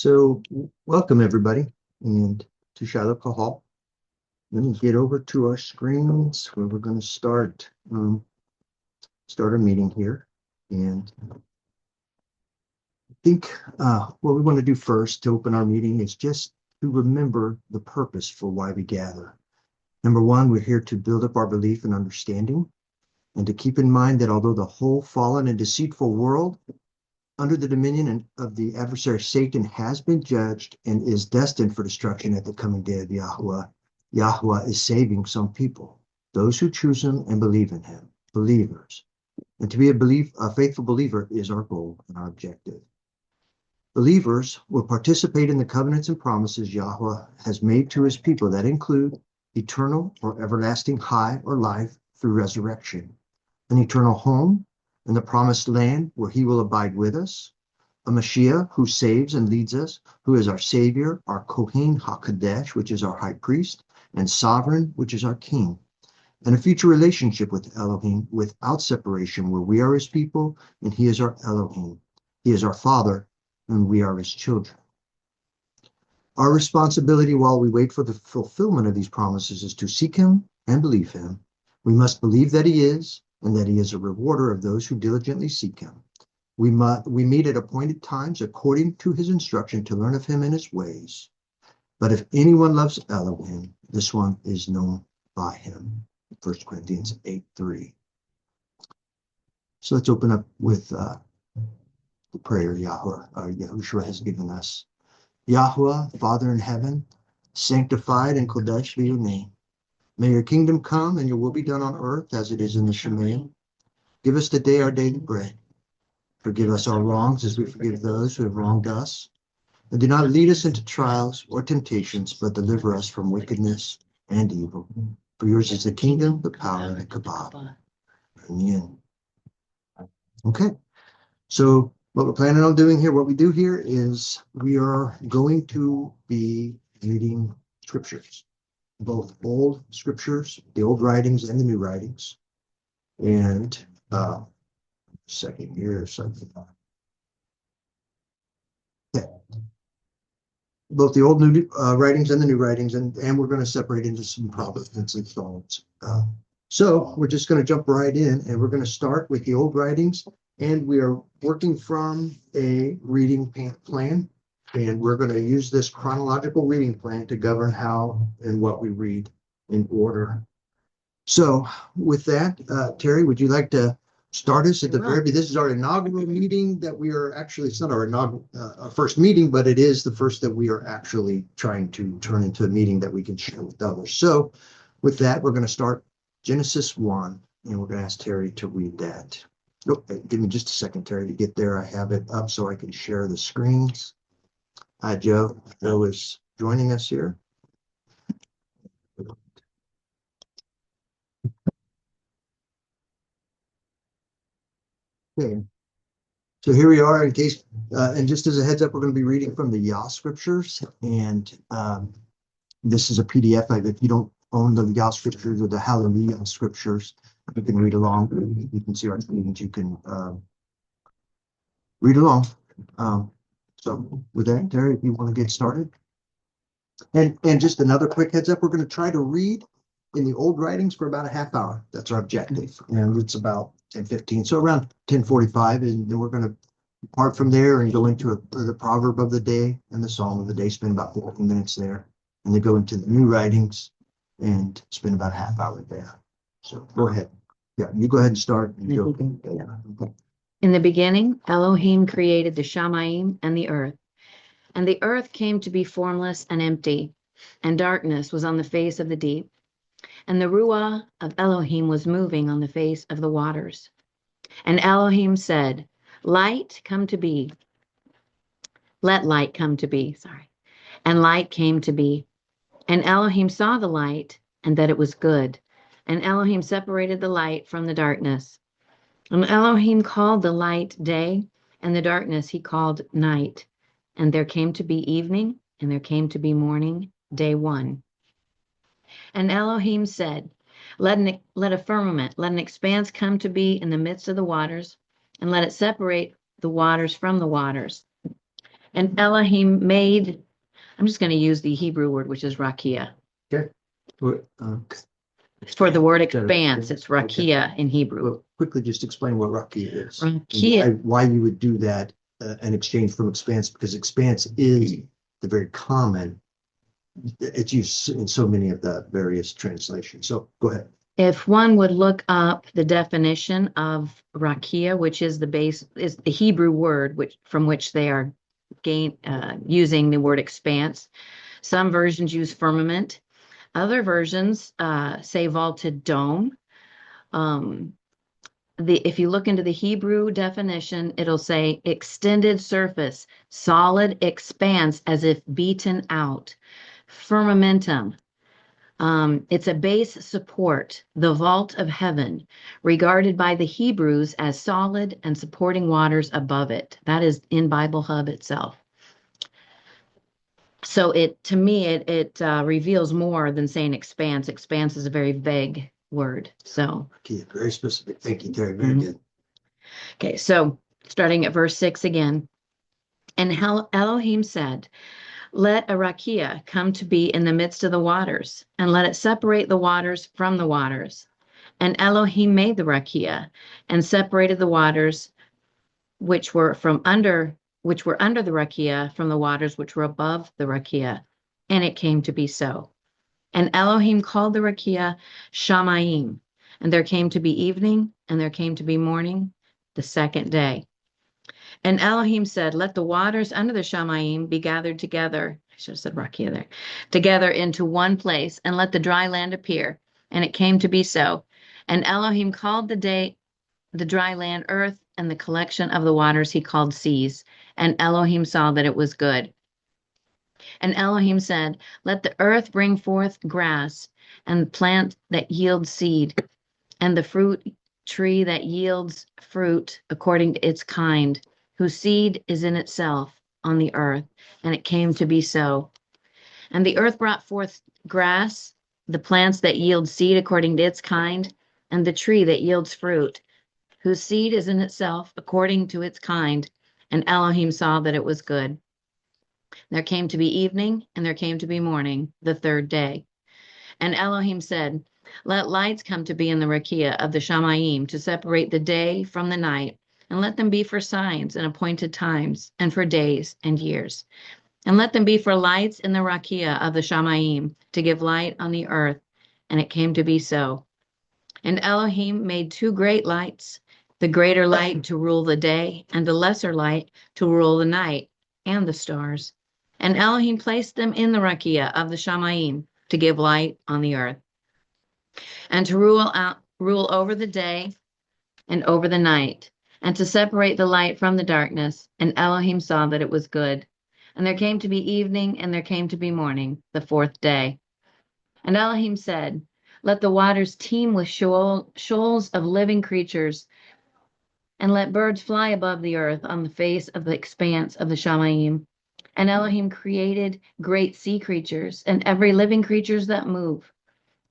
Welcome everybody and to Shiloh Qahal. Let me get over to our screens where we're going to start our meeting here. And I think what we want to do first to open our meeting is just to remember the purpose for why we gather. Number one, we're here to build up our belief and understanding, and to keep in mind that although the whole fallen and deceitful world under the dominion of the adversary Satan has been judged and is destined for destruction at the coming day of Yahweh, Yahweh is saving some people, those who choose him and believe in him, believers. And to be a faithful believer is our goal and our objective. Believers will participate in the covenants and promises Yahweh has made to his people that include eternal or everlasting high or life through resurrection, an eternal home in the promised land where he will abide with us, a Mashiach who saves and leads us, who is our Savior, our Kohen HaKadosh, which is our high priest, and sovereign, which is our king, and a future relationship with Elohim without separation, where we are his people and he is our Elohim. He is our father and we are his children. Our responsibility while we wait for the fulfillment of these promises is to seek him and believe him. We must believe that he is, and that he is a rewarder of those who diligently seek him. We meet at appointed times according to his instruction to learn of him and his ways. But if anyone loves Elohim, this one is known by him. 1 Corinthians 8:3. So let's open up with the prayer Yahushua has given us. Yahweh, Father in heaven, sanctified and Kodesh be your name. May your kingdom come and your will be done on earth as it is in the Shemayim. Give us today our daily bread. Forgive us our wrongs as we forgive those who have wronged us. And do not lead us into trials or temptations, but deliver us from wickedness and evil. For yours is the kingdom, the power, and the kabod. Amen. Okay, so what we're planning on doing here, what we do here is we are going to be reading scriptures. Both old scriptures, the old writings and the new writings. And second year or something. Okay. Both the old new writings and the new writings, and we're going to separate into some prophets and installments. So we're just going to jump right in, and we're going to start with the old writings, and we are working from a reading plan. And we're going to use this chronological reading plan to govern how and what we read in order. So with that, Terry, would you like to start us at the very beginning? This is our inaugural meeting that we are actually, it's not our first meeting, but it is the first that we are actually trying to turn into a meeting that we can share with others. So with that, we're going to start Genesis 1, and we're going to ask Terry to read that. Oh, give me just a second, Terry, to get there. I have it up so I can share the screens. Hi, Joe. Joe is joining us here. Okay. So here we are, in case, and just as a heads up, we're going to be reading from the Yah scriptures, and this is a PDF. If you don't own the Yah scriptures or the Hallelujah scriptures, you can read along. You can see our meetings. You can read along. So with that, Terry, if you want to get started. And just another quick heads up, we're going to try to read in the old writings for about a half hour. That's our objective. And it's about 10:15. So around 10:45, and then we're going to depart from there and go into the proverb of the day and the psalm of the day, spend about 14 minutes there, and then go into the new writings and spend about a half hour there. So go ahead. Yeah, you go ahead and start. In the beginning, Elohim created the Shamayim and the earth. And the earth came to be formless and empty, and darkness was on the face of the deep. And the Ruah of Elohim was moving on the face of the waters. And Elohim said, Light come to be. Let light come to be, And light came to be. And Elohim saw the light, and that it was good. And Elohim separated the light from the darkness. And Elohim called the light day, and the darkness he called night. And there came to be evening, and there came to be morning, day one. And Elohim said, let a firmament, let an expanse come to be in the midst of the waters, and let it separate the waters from the waters. And Elohim made, I'm just going to use the Hebrew word, which is rakia. Okay. For the word Instead of expanse, it's rakia in Hebrew. Well, quickly just explain what rakia is. Rakia. And why you would do that in exchange from expanse, because expanse is the very common. It's used in so many of the various translations. So go ahead. If one would look up the definition of rakia, which is is the Hebrew word from which they are using the word expanse. Some versions use firmament. Other versions say vaulted dome. If you look into the Hebrew definition, it'll say extended surface, solid expanse as if beaten out. Firmamentum. It's a base support, the vault of heaven, regarded by the Hebrews as solid and supporting waters above it. That is in Bible Hub itself. So to me, it reveals more than saying expanse. Expanse is a very vague word. So okay, very specific. Thank you, Terry. Very good. Okay, so starting at verse 6 again. And Elohim said, let a rakia come to be in the midst of the waters, and let it separate the waters from the waters. And Elohim made the rakia, and separated the waters which were under the rakia from the waters which were above the rakia. And it came to be so. And Elohim called the rakia Shamayim, and there came to be evening, and there came to be morning, the second day. And Elohim said, let the waters under the Shamayim be gathered together. I should have said rakia there. Together into one place, and let the dry land appear. And it came to be so. And Elohim called the dry land earth, and the collection of the waters he called seas. And Elohim saw that it was good. And Elohim said, let the earth bring forth grass, and plant that yields seed, and the fruit tree that yields fruit according to its kind, whose seed is in itself on the earth. And it came to be so. And the earth brought forth grass, the plants that yield seed according to its kind, and the tree that yields fruit, whose seed is in itself according to its kind. And Elohim saw that it was good. There came to be evening, and there came to be morning, the third day. And Elohim said, let lights come to be in the rakia of the Shamayim to separate the day from the night, and let them be for signs and appointed times, and for days and years. And let them be for lights in the rakia of the Shamayim to give light on the earth. And it came to be so. And Elohim made two great lights, the greater light to rule the day, and the lesser light to rule the night, and the stars. And Elohim placed them in the rakia of the Shamayim to give light on the earth, and to rule over the day and over the night, and to separate the light from the darkness. And Elohim saw that it was good. And there came to be evening, and there came to be morning, the fourth day. And Elohim said, let the waters teem with shoals of living creatures, and let birds fly above the earth on the face of the expanse of the Shamayim. And Elohim created great sea creatures, and every living creatures that move,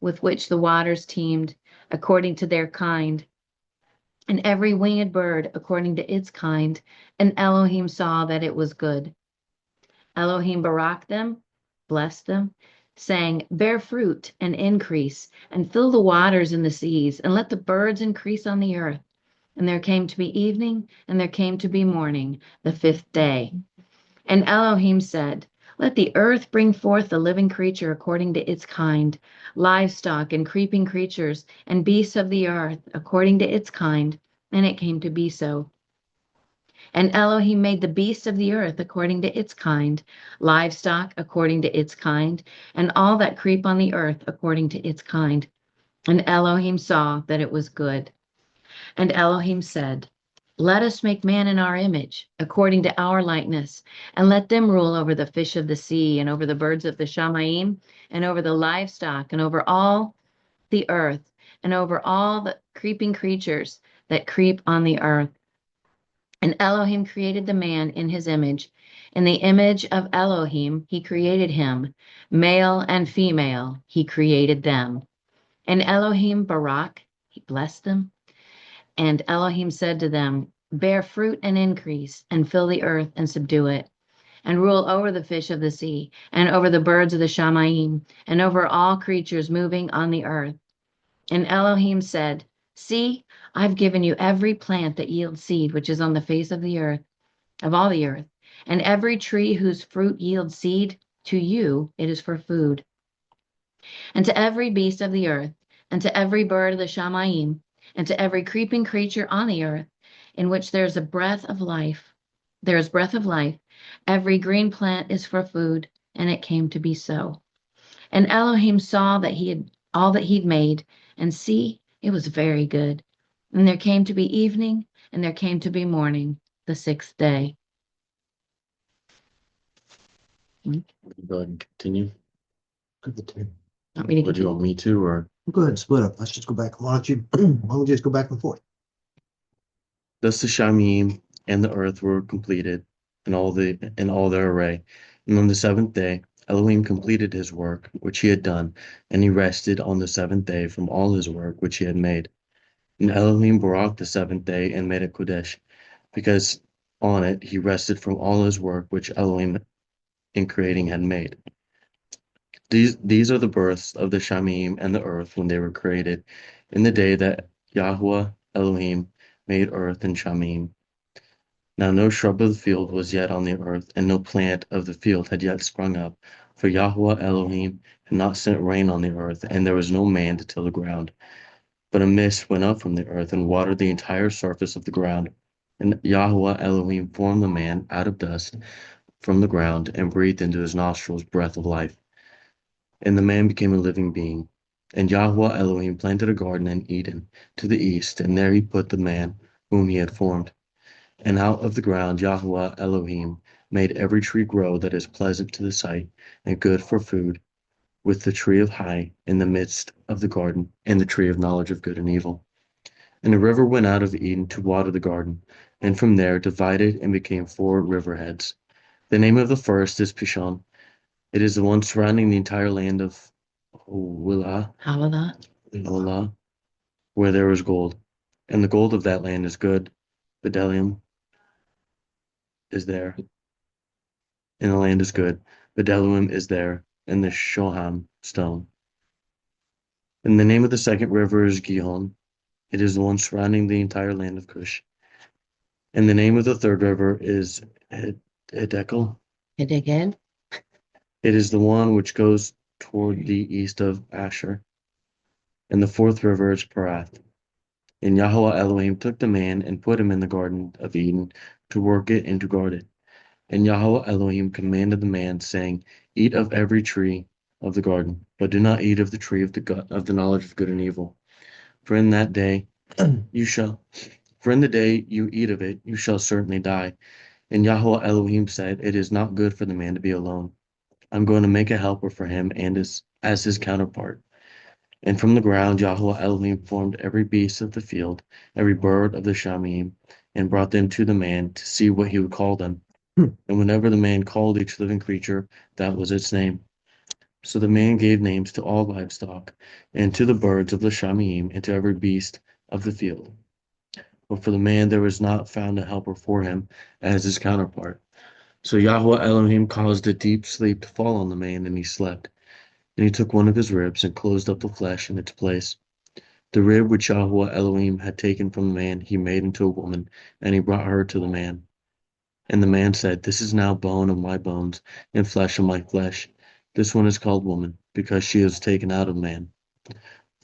with which the waters teemed, according to their kind, and every winged bird according to its kind. And Elohim saw that it was good. Elohim baraked them, blessed them, saying, bear fruit and increase, and fill the waters in the seas, and let the birds increase on the earth. And there came to be evening, and there came to be morning, the fifth day. And Elohim said, let the earth bring forth the living creature according to its kind, livestock and creeping creatures, and beasts of the earth according to its kind. And it came to be so. And Elohim made the beasts of the earth according to its kind, livestock according to its kind, and all that creep on the earth according to its kind. And Elohim saw that it was good. And Elohim said, let us make man in our image, according to our likeness, and let them rule over the fish of the sea, and over the birds of the Shamayim, and over the livestock, and over all the earth, and over all the creeping creatures that creep on the earth. And Elohim created the man in his image. In the image of Elohim, he created him. Male and female, he created them. And Elohim barak, he blessed them. And Elohim said to them, bear fruit and increase, and fill the earth and subdue it, and rule over the fish of the sea, and over the birds of the Shamayim, and over all creatures moving on the earth. And Elohim said, See, I've given you every plant that yields seed, which is on the face of the earth, of all the earth, and every tree whose fruit yields seed, to you it is for food. And to every beast of the earth, and to every bird of the Shamayim, and to every creeping creature on the earth, in which there is breath of life, every green plant is for food, and it came to be so. And Elohim saw that he had all that he'd made, and see, it was very good. And there came to be evening, and there came to be morning, the sixth day. Go ahead and continue. Good to take. Want me to Would you continue? want me to, or? Go ahead and split up. Let's just go back. Why don't we just go back and forth? Thus the Shamim and the earth were completed in all their array. And on the seventh day, Elohim completed his work which he had done, and he rested on the seventh day from all his work which he had made. And Elohim baraked the seventh day and made it Kodesh, because on it he rested from all his work which Elohim in creating had made. These are the births of the Shamim and the earth when they were created, in the day that Yahweh Elohim made earth and Shamim. Now no shrub of the field was yet on the earth, and no plant of the field had yet sprung up, for Yahweh Elohim had not sent rain on the earth, and there was no man to till the ground. But a mist went up from the earth and watered the entire surface of the ground. And Yahweh Elohim formed the man out of dust from the ground, and breathed into his nostrils breath of life. And the man became a living being. And Yahweh Elohim planted a garden in Eden to the east, and there he put the man whom he had formed. And out of the ground Yahweh Elohim made every tree grow that is pleasant to the sight and good for food, with the tree of high in the midst of the garden, and the tree of knowledge of good and evil. And a river went out of Eden to water the garden, and from there divided and became 4 river heads. The name of the first is Pishon. It is the one surrounding the entire land of Havilah, where there is gold. And the gold of that land is good. Bdellium is there, and the land is good. Bdellium is there, and the Shoham stone. And the name of the second river is Gihon. It is the one surrounding the entire land of Cush. And the name of the third river is Hiddekel. Hiddekel. It is the one which goes toward the east of Asher. And the fourth river is Parath. And Yahweh Elohim took the man and put him in the garden of Eden to work it and to guard it. And Yahweh Elohim commanded the man, saying, Eat of every tree of the garden, but do not eat of the tree of the knowledge of good and evil. For in the day you eat of it, you shall certainly die. And Yahweh Elohim said, It is not good for the man to be alone. I'm going to make a helper for him and as his counterpart. And from the ground Yahweh Elohim formed every beast of the field, every bird of the Shamim, and brought them to the man to see what he would call them. And whenever the man called each living creature, that was its name. So the man gave names to all livestock, and to the birds of the Shamim, and to every beast of the field. But for the man there was not found a helper for him as his counterpart. So Yahweh Elohim caused a deep sleep to fall on the man, and he slept. And he took one of his ribs and closed up the flesh in its place. The rib which Yahweh Elohim had taken from the man he made into a woman, and he brought her to the man. And the man said, This is now bone of my bones, and flesh of my flesh. This one is called woman, because she is taken out of man.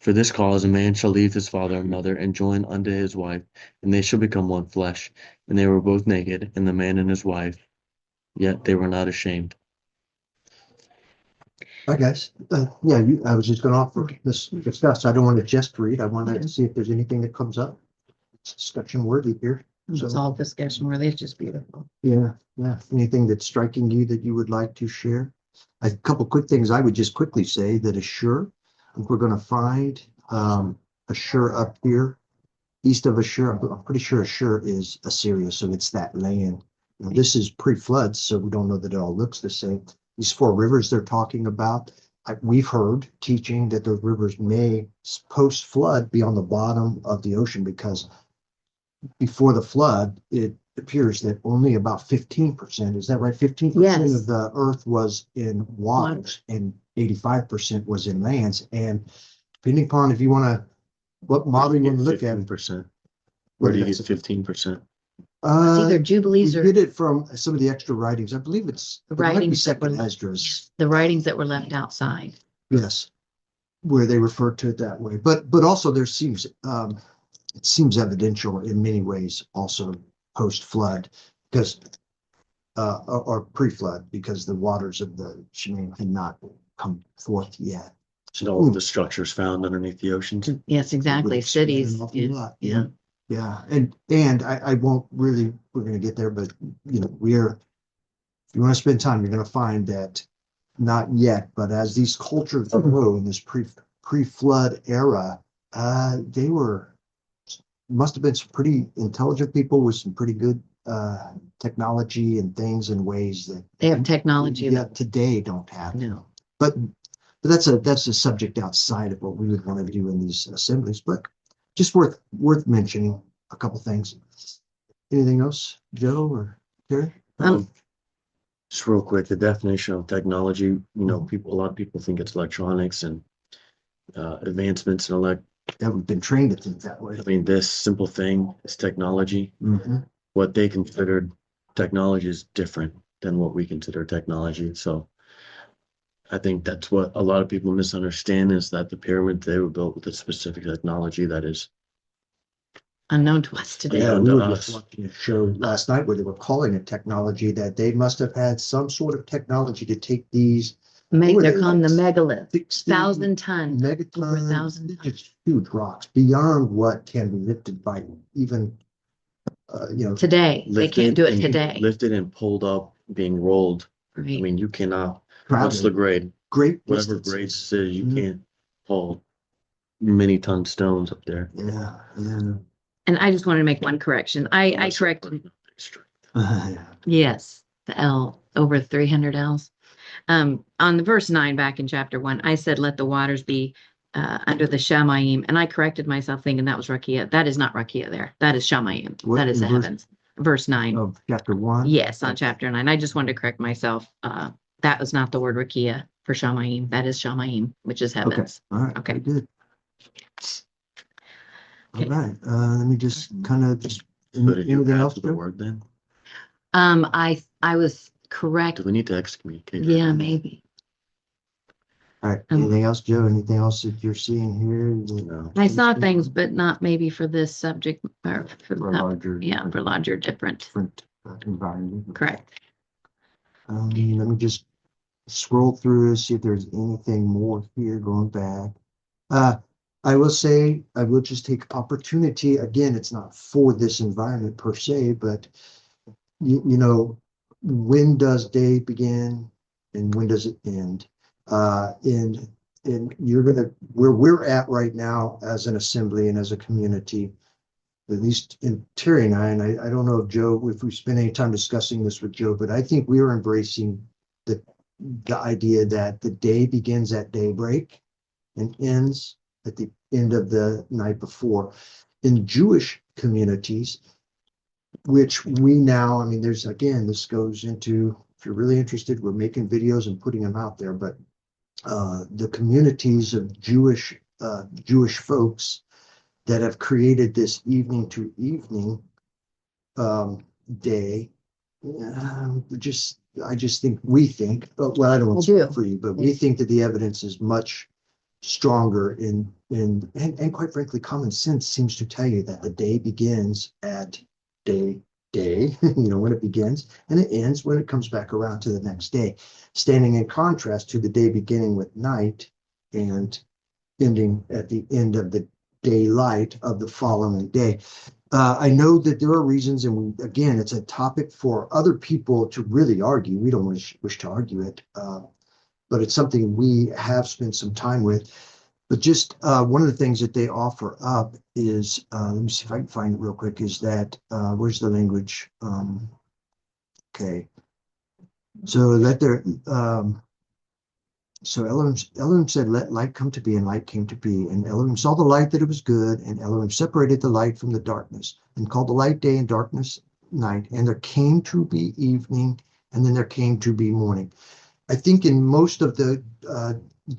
For this cause a man shall leave his father and mother, and join unto his wife, and they shall become one flesh. And they were both naked, and the man and his wife, yet they were not ashamed. Hi, guys. I was just going to offer this discuss. I don't want to just read. I wanted to see if there's anything that comes up. It's discussion worthy here. It's all discussion worthy. It's just beautiful. Yeah. Anything that's striking you that you would like to share? A couple quick things I would just quickly say that Ashur, I think we're going to find Ashur up here, east of Ashur. I'm pretty sure Ashur is Assyria, so it's that land. Now, this is pre-flood, so we don't know that it all looks the same. These 4 rivers they're talking about, we've heard teaching that those rivers may post-flood be on the bottom of the ocean, because before the flood, appears that only about 15%, is that right? 15% Yes. of the earth was in waters and 85% was in lands. And depending upon if you want to, what model you want to look at. 15%. Where do you get 15%? It's either Jubilees we or get it from some of the extra writings. I believe it might be writings that second were Esdras. the writings that were left outside. Yes, where they refer to it that way. But also there seems it seems evidential in many ways also post-flood because or pre-flood because the waters of the Shemaim had not come forth yet. And all of the structures found underneath the oceans. Yes, exactly. Would explain Cities. an awful Yeah. lot. Yeah. Yeah. And I won't really, we're going to get there, but if you want to spend time, you're going to find that not yet, but as these cultures grow in this pre-flood era, they must have been some pretty intelligent people with some pretty good technology and things and ways that They have technology yet today don't have. No. But that's a subject outside of what we would want to do in these assemblies, but just worth mentioning a couple things. Anything else, Joe or Terry? Just real quick, the definition of technology, a lot of people think it's electronics and advancements in Haven't been trained to think that way. I mean, this simple thing is technology. Mhm. What they considered technology is different than what we consider technology. So I think that's what a lot of people misunderstand is that the pyramids, they were built with a specific technology that is unknown to us today. Yeah, We to were us. just watching a show last night where they were calling it technology, that they must have had some sort of technology to take these They're calling the megalith, 60 1,000-ton, over megaton, 1,000 tons. just huge rocks beyond what can be lifted by even, Today. They can't do it today. Lifted and pulled up, being rolled. I Right. mean, you cannot, travel what's the grade? great Whatever distances. grade it is, you Mhm. can't pull many ton stones up there. Yeah. And I just wanted to make one correction. I corrected, yes, the L, over 300 Ls. On the verse 9 back in chapter 1, I said, let the waters be under the Shamayim. And I corrected myself thinking that was Rakia. That is not Rakia there. That is Shamayim. What That is the verse? heavens. Verse 9. Of chapter 1. Yes, on chapter 9. I just wanted to correct myself. That was not the word Rakia for Shamayim. That is Shamayim, which is Okay. heavens. All right. Okay. Very good. All Okay. right. Let me just kind of just So did you anything add else? to the Joe? word then? I was correct. Do we need to excommunicate? her? Yeah, maybe. All right. Anything else, Joe? Anything else that you're seeing here? No. I saw things, but not maybe for this subject or For a larger, for larger different. different environment. Correct. Let me just scroll through, see if there's anything more here going back. I will say, I will just take opportunity. Again, it's not for this environment per se, but when does day begin and when does it end? And you're where we're at right now as an assembly and as a community, at least in Terry and I don't know if Joe, if we spend any time discussing this with Joe, but I think we are embracing the idea that the day begins at daybreak and ends at the end of the night before. In Jewish communities, which we now, I mean, this goes into, if you're really interested, we're making videos and putting them out there, but the communities of Jewish folks that have created this evening to evening day. I just think we think, well, I don't want to speak for you, but we think that the evidence is much stronger and quite frankly, common sense seems to tell you that the day begins at day, when it begins, and it ends when it comes back around to the next day, standing in contrast to the day beginning with night and ending at the end of the daylight of the following day. I know that there are reasons, and again, it's a topic for other people to really argue. We don't wish to argue it, but it's something we have spent some time with. But just one of the things that they offer up is, let me see if I can find it real quick, is that, where's the language? Okay. So that they're, so Elohim said, let light come to be, and light came to be. And Elohim saw the light that it was good, and Elohim separated the light from the darkness, and called the light day, and darkness night, and there came to be evening, and then there came to be morning. I think in most of the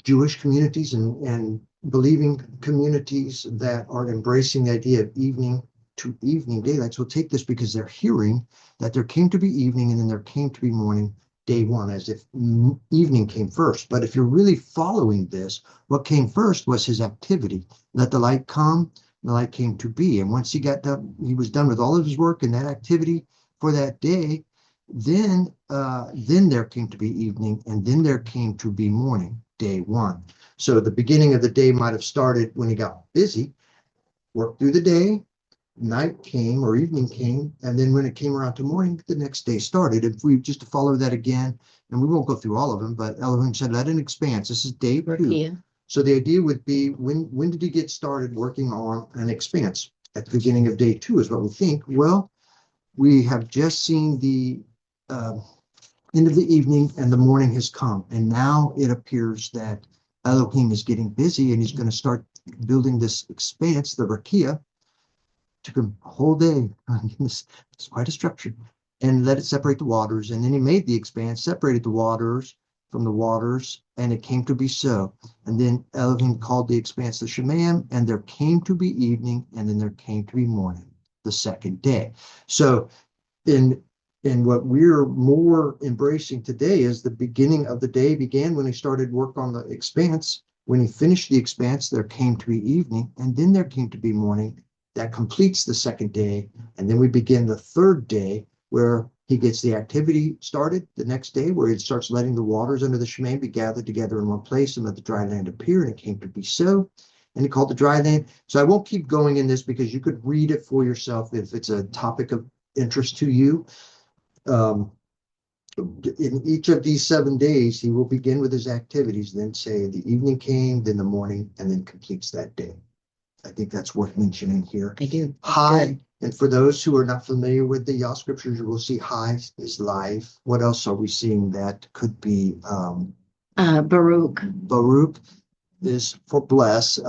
Jewish communities and believing communities that are embracing the idea of evening to evening daylights will take this because they're hearing that there came to be evening and then there came to be morning, day one, as if evening came first. But if you're really following this, what came first was his activity. Let the light come, the light came to be. And once he got done, he was done with all of his work and that activity for that day, then there came to be evening, and then there came to be morning, day one. So the beginning of the day might have started when he got busy, worked through the day, night came or evening came, and then when it came around to morning, the next day started. If we just to follow that again, and we won't go through all of them, but Elohim said, let it expanse. This is day two. So the idea would be, when did he get started working on an expanse? At the beginning of day two is what we think. Well, we have just seen the end of the evening and the morning has come. And now it appears that Elohim is getting busy and he's going to start building this expanse, the Rakia. Took him a whole day. It's quite a structure. And let it separate the waters. And then he made the expanse, separated the waters from the waters, and it came to be so. And then Elohim called the expanse the Shemayim, and there came to be evening, and then there came to be morning, the second day. So in what we're more embracing today is the beginning of the day began when he started work on the expanse. When he finished the expanse, there came to be evening, and then there came to be morning. That completes the second day, and then we begin the third day where he gets the activity started the next day, where he starts letting the waters under the Shemayim be gathered together in one place and let the dry land appear, and it came to be so. And he called the dry land. So I won't keep going in this because you could read it for yourself if it's a topic of interest to you. In each of these 7 days, he will begin with his activities, then say the evening came, then the morning, and then completes that day. I think that's worth mentioning here. I do. High, and for those who are not familiar with the Yah scriptures, you will see high is life. What else are we seeing that could be? Baruch. Baruch is for bless.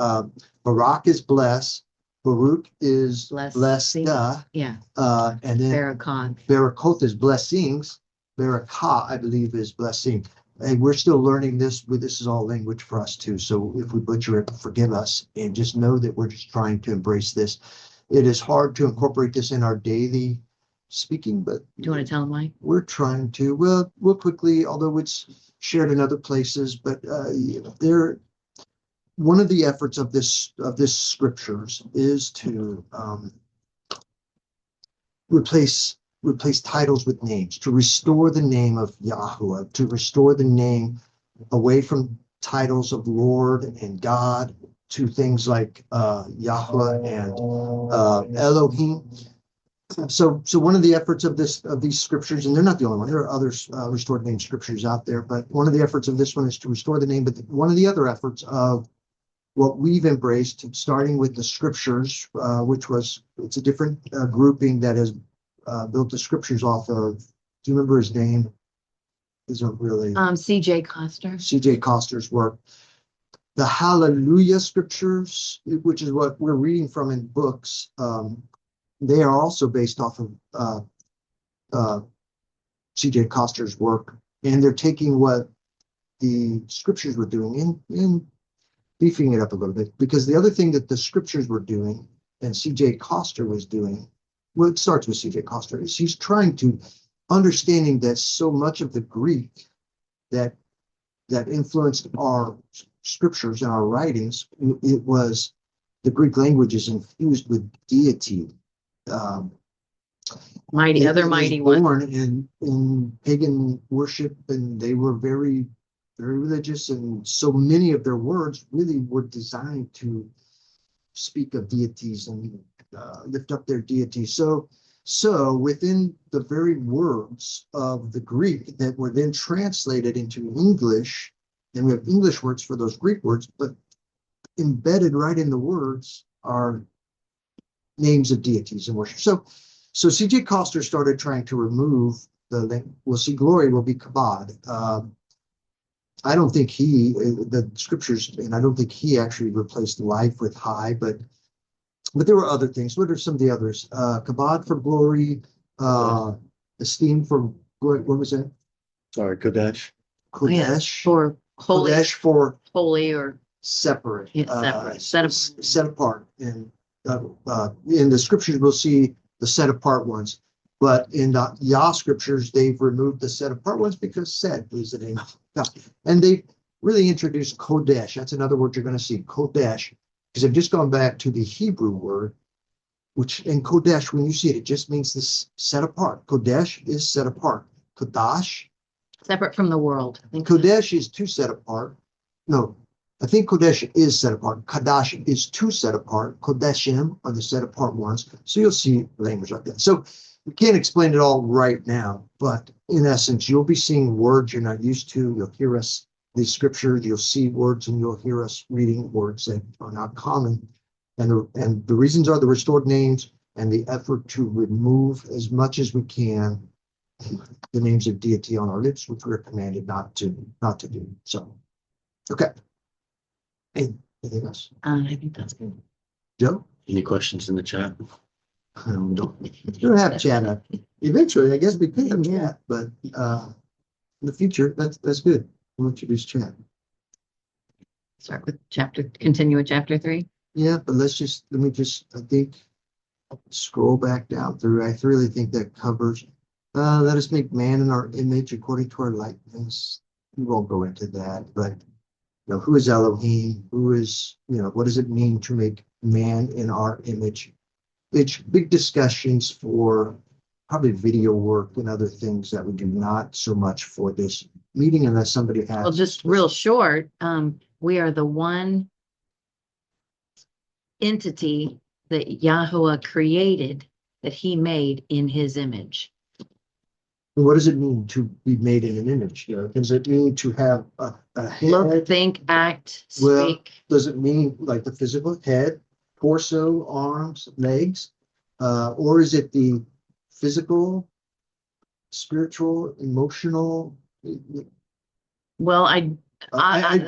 Barak is bless. Baruch is blessed. Yeah. And then Barakoth is blessings. Barakah, I believe, is blessing. And we're still learning this. This is all language for us too. So if we butcher it, forgive us, and just know that we're just trying to embrace this. It is hard to incorporate this in our daily speaking, but do you want to tell them why? We're trying to. Well, we'll quickly, although it's shared in other places, but one of the efforts of this scriptures is to replace titles with names, to restore the name of Yahuwah, to restore the name away from titles of Lord and God to things like Yahweh and Elohim. So one of the efforts of these scriptures, and they're not the only one, there are other restored name scriptures out there, but one of the efforts of this one is to restore the name. But one of the other efforts of what we've embraced, starting with the scriptures, it's a different grouping that has built the scriptures off of. Do you remember his name? Isn't really C.J. Coster. C.J. Coster's work. The Hallelujah scriptures, which is what we're reading from in books, they are also based off of C.J. Coster's work, and they're taking what the scriptures were doing and beefing it up a little bit. Because the other thing that the scriptures were doing and C.J. Coster was doing, well, it starts with C.J. Coster, is he's trying to understanding that so much of the Greek that influenced our scriptures and our writings, it was the Greek language is infused with deity. Other mighty one. Born in pagan worship, and they were very, very religious, and so many of their words really were designed to speak of deities and lift up their deity. So within the very words of the Greek that were then translated into English, and we have English words for those Greek words, but embedded right in the words are names of deities and worship. So C.J. Coster started trying to remove we'll see glory will be kabod. I don't think the scriptures, and I don't think he actually replaced life with high, but there were other things. What are some of the others? Kabod for glory, esteem for, what was that? Sorry, Kodesh. Oh, yeah, Kodesh. for holy, Kodesh for holy, or separate, Yeah, separate, set apart. set apart. In the scriptures, we'll see the set apart ones, but in the Yah scriptures, they've removed the set apart ones because set is the name of God, and they really introduced Kodesh. That's another word you're going to see, Kodesh, because I've just gone back to the Hebrew word, which in Kodesh, when you see it, it just means this set apart. Kodesh is set apart. Kodash, separate from the world. I think Kodesh is two set apart. No, I think Kodesh is set apart. Kadash is two set apart. Kodeshim are the set apart ones. So you'll see language like that. So we can't explain it all right now, but in essence, you'll be seeing words you're not used to. You'll hear us, the scripture, you'll see words and you'll hear us reading words that are not common. And the reasons are the restored names and the effort to remove as much as we can the names of deity on our lips, which we're commanded not to do. So, okay. Anything else? I think that's good. Joe? Any questions in the chat? We don't have chat. Eventually, I guess we could have chat, but in the future, that's good. We'll introduce chat. Start with continue with chapter 3. Yeah, but let me just, I think, scroll back down through. I really think that covers, let us make man in our image according to our likeness. We won't go into that, but who is Elohim? Who is, what does it mean to make man in our image? It's big discussions for probably video work and other things that we do, not so much for this meeting unless somebody has. Well, just real short, we are the one entity that Yahweh created, that he made in his image. What does it mean to be made in an image? Does it mean to have a head? Look, think, act, speak. Well, does it mean like the physical head, torso, arms, legs? Or is it the physical, spiritual, emotional? Well,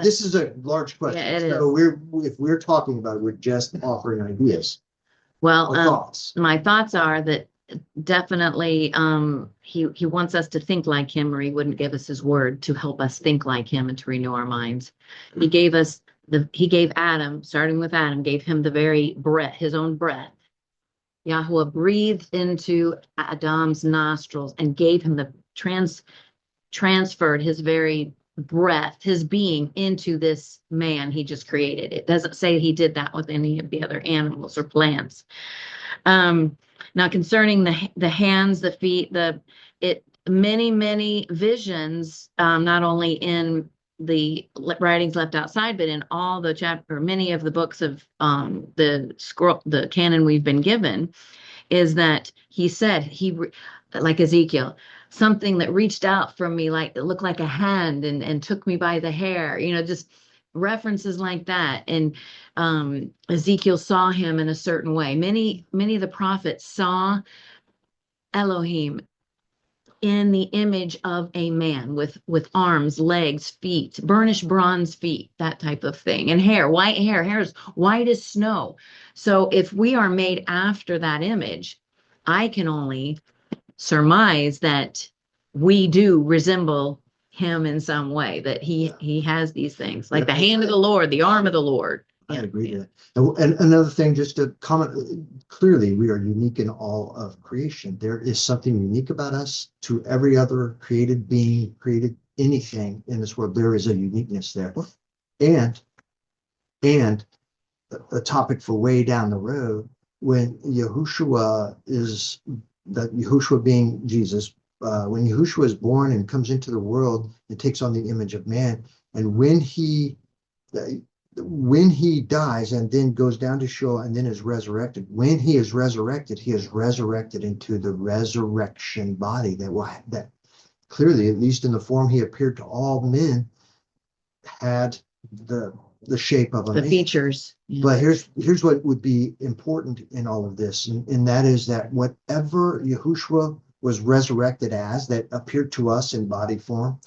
this is a large question. Yeah, it so if we're talking about it, we're just offering ideas. Well, thoughts. My thoughts are that definitely he wants us to think like him, or he wouldn't give us his word to help us think like him and to renew our minds. He gave Adam, starting with Adam, gave him the very breath, his own breath. Yahweh breathed into Adam's nostrils and gave him the transferred his very breath, his being, into this man he just created. It doesn't say he did that with any of the other animals or plants. Now, concerning the hands, the feet, many visions, not only in the writings left outside, but in all the chapter, many of the books of the canon we've been given, is that he said like Ezekiel, something that reached out from me, like it looked like a hand and took me by the hair, just references like that. And Ezekiel saw him in a certain way. Many of the prophets saw Elohim in the image of a man with arms, legs, feet, burnished bronze feet, that type of thing, and white hair is white as snow. So if we are made after that image, I can only surmise that we do resemble him in some way, that he has these things, like the hand of the Lord, the arm of the Lord. I agree to that. And another thing, just to comment, clearly we are unique in all of creation. There is something unique about us to every other created being, created anything in this world. There is a uniqueness there. And a topic for way down the road, when Yahushua being Jesus, when Yahushua is born and comes into the world and takes on the image of man, and when he dies and then goes down to Sheol and then is resurrected, when he is resurrected into the resurrection body that clearly, at least in the form he appeared to all men, had the shape of a man. Features. Yeah. But here's what would be important in all of this, and that is that whatever Yahushua was resurrected as, that appeared to us in body form,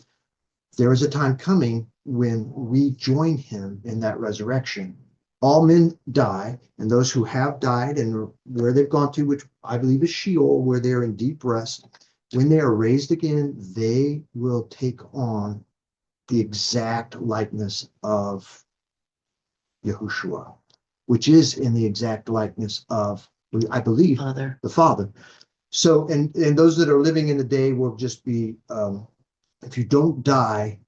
there is a time coming when we join him in that resurrection. all men die, and those who have died and where they've gone to, which I believe is Sheol, where they're in deep rest, when they are raised again, they will take on the exact likeness of Yahushua, which is in the exact likeness of, I believe, Father. the Father. So, and those that are living in the day will just be, if you don't die,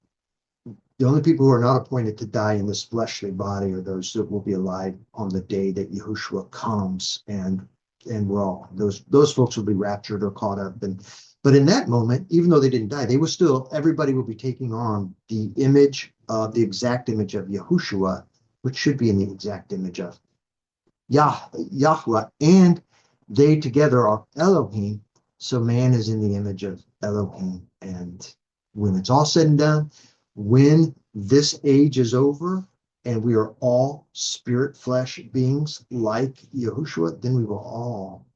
the only people who are not appointed to die in this fleshly body are those that will be alive on the day that Yahushua comes, and we're all those folks will be raptured or caught up. And but in that moment, even though they didn't die, they will still, everybody will be taking on the image of the exact image of Yahushua, which should be in the exact image of Yahweh, and they together are Elohim. So man is in the image of Elohim. And when it's all said and done, when this age is over and we are all spirit flesh beings like Yahushua, then we will all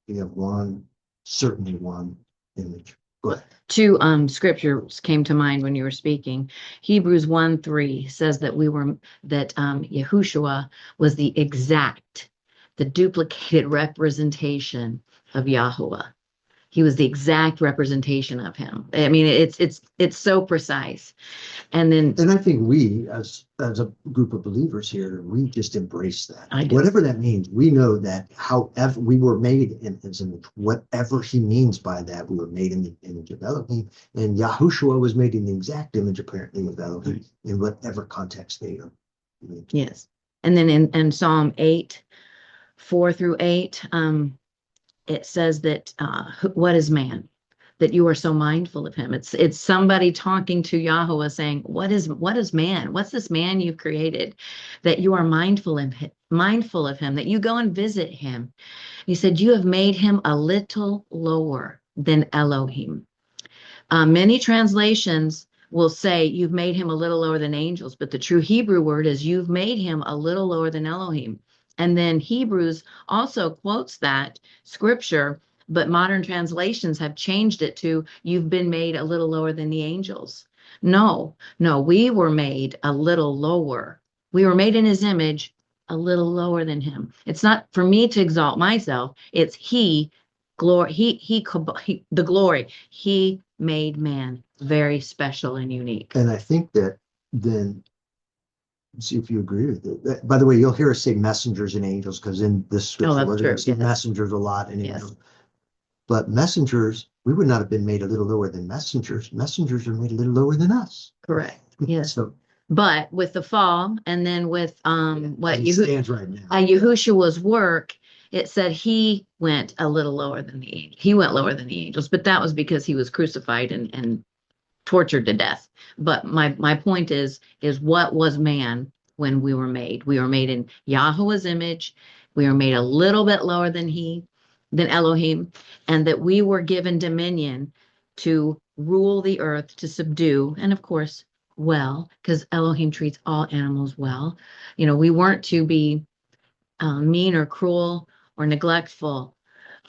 be of one, certainly one image. Go ahead. Two scriptures came to mind when you were speaking. Hebrews 1:3 says that Yahushua was the duplicated representation of Yahweh. He was the exact representation of him. I mean, it's so precise. And then, and I think we, as a group of believers here, we just embrace that. I do. Whatever that means, we know that however we were made in his image, whatever he means by that, we were made in the image of Elohim, and Yahushua was made in the exact image, apparently, of Elohim, in whatever context they are. Yes. And then in Psalm 8:4-8, it says that what is man that you are so mindful of him? It's somebody talking to Yahweh saying, what is man? What's this man you've created that you are mindful of him, that you go and visit him? He said, you have made him a little lower than Elohim. Many translations will say you've made him a little lower than angels, but the true Hebrew word is you've made him a little lower than Elohim. And then Hebrews also quotes that scripture, but modern translations have changed it to you've been made a little lower than the angels. No, we were made a little lower. We were made in his image, a little lower than him. It's not for me to exalt myself. It's the glory. He made man very special and unique. And I think that then, see if you agree with it. By the way, you'll hear us say messengers and angels, because in this scripture, we're going to see messengers a lot and angels. But messengers, we would not have been made a little lower than messengers. Messengers are made a little lower than us. Correct. Yes. So, but with the fall, and then with what stands right now, Yahushua's work, it said he went a little lower than the angels. He went lower than the angels, but that was because he was crucified and tortured to death. But my point is what was man when we were made? We were made in Yahweh's image. We were made a little bit lower than Elohim, and that we were given dominion to rule the earth, to subdue, and of course, well, because Elohim treats all animals well. We weren't to be mean or cruel or neglectful,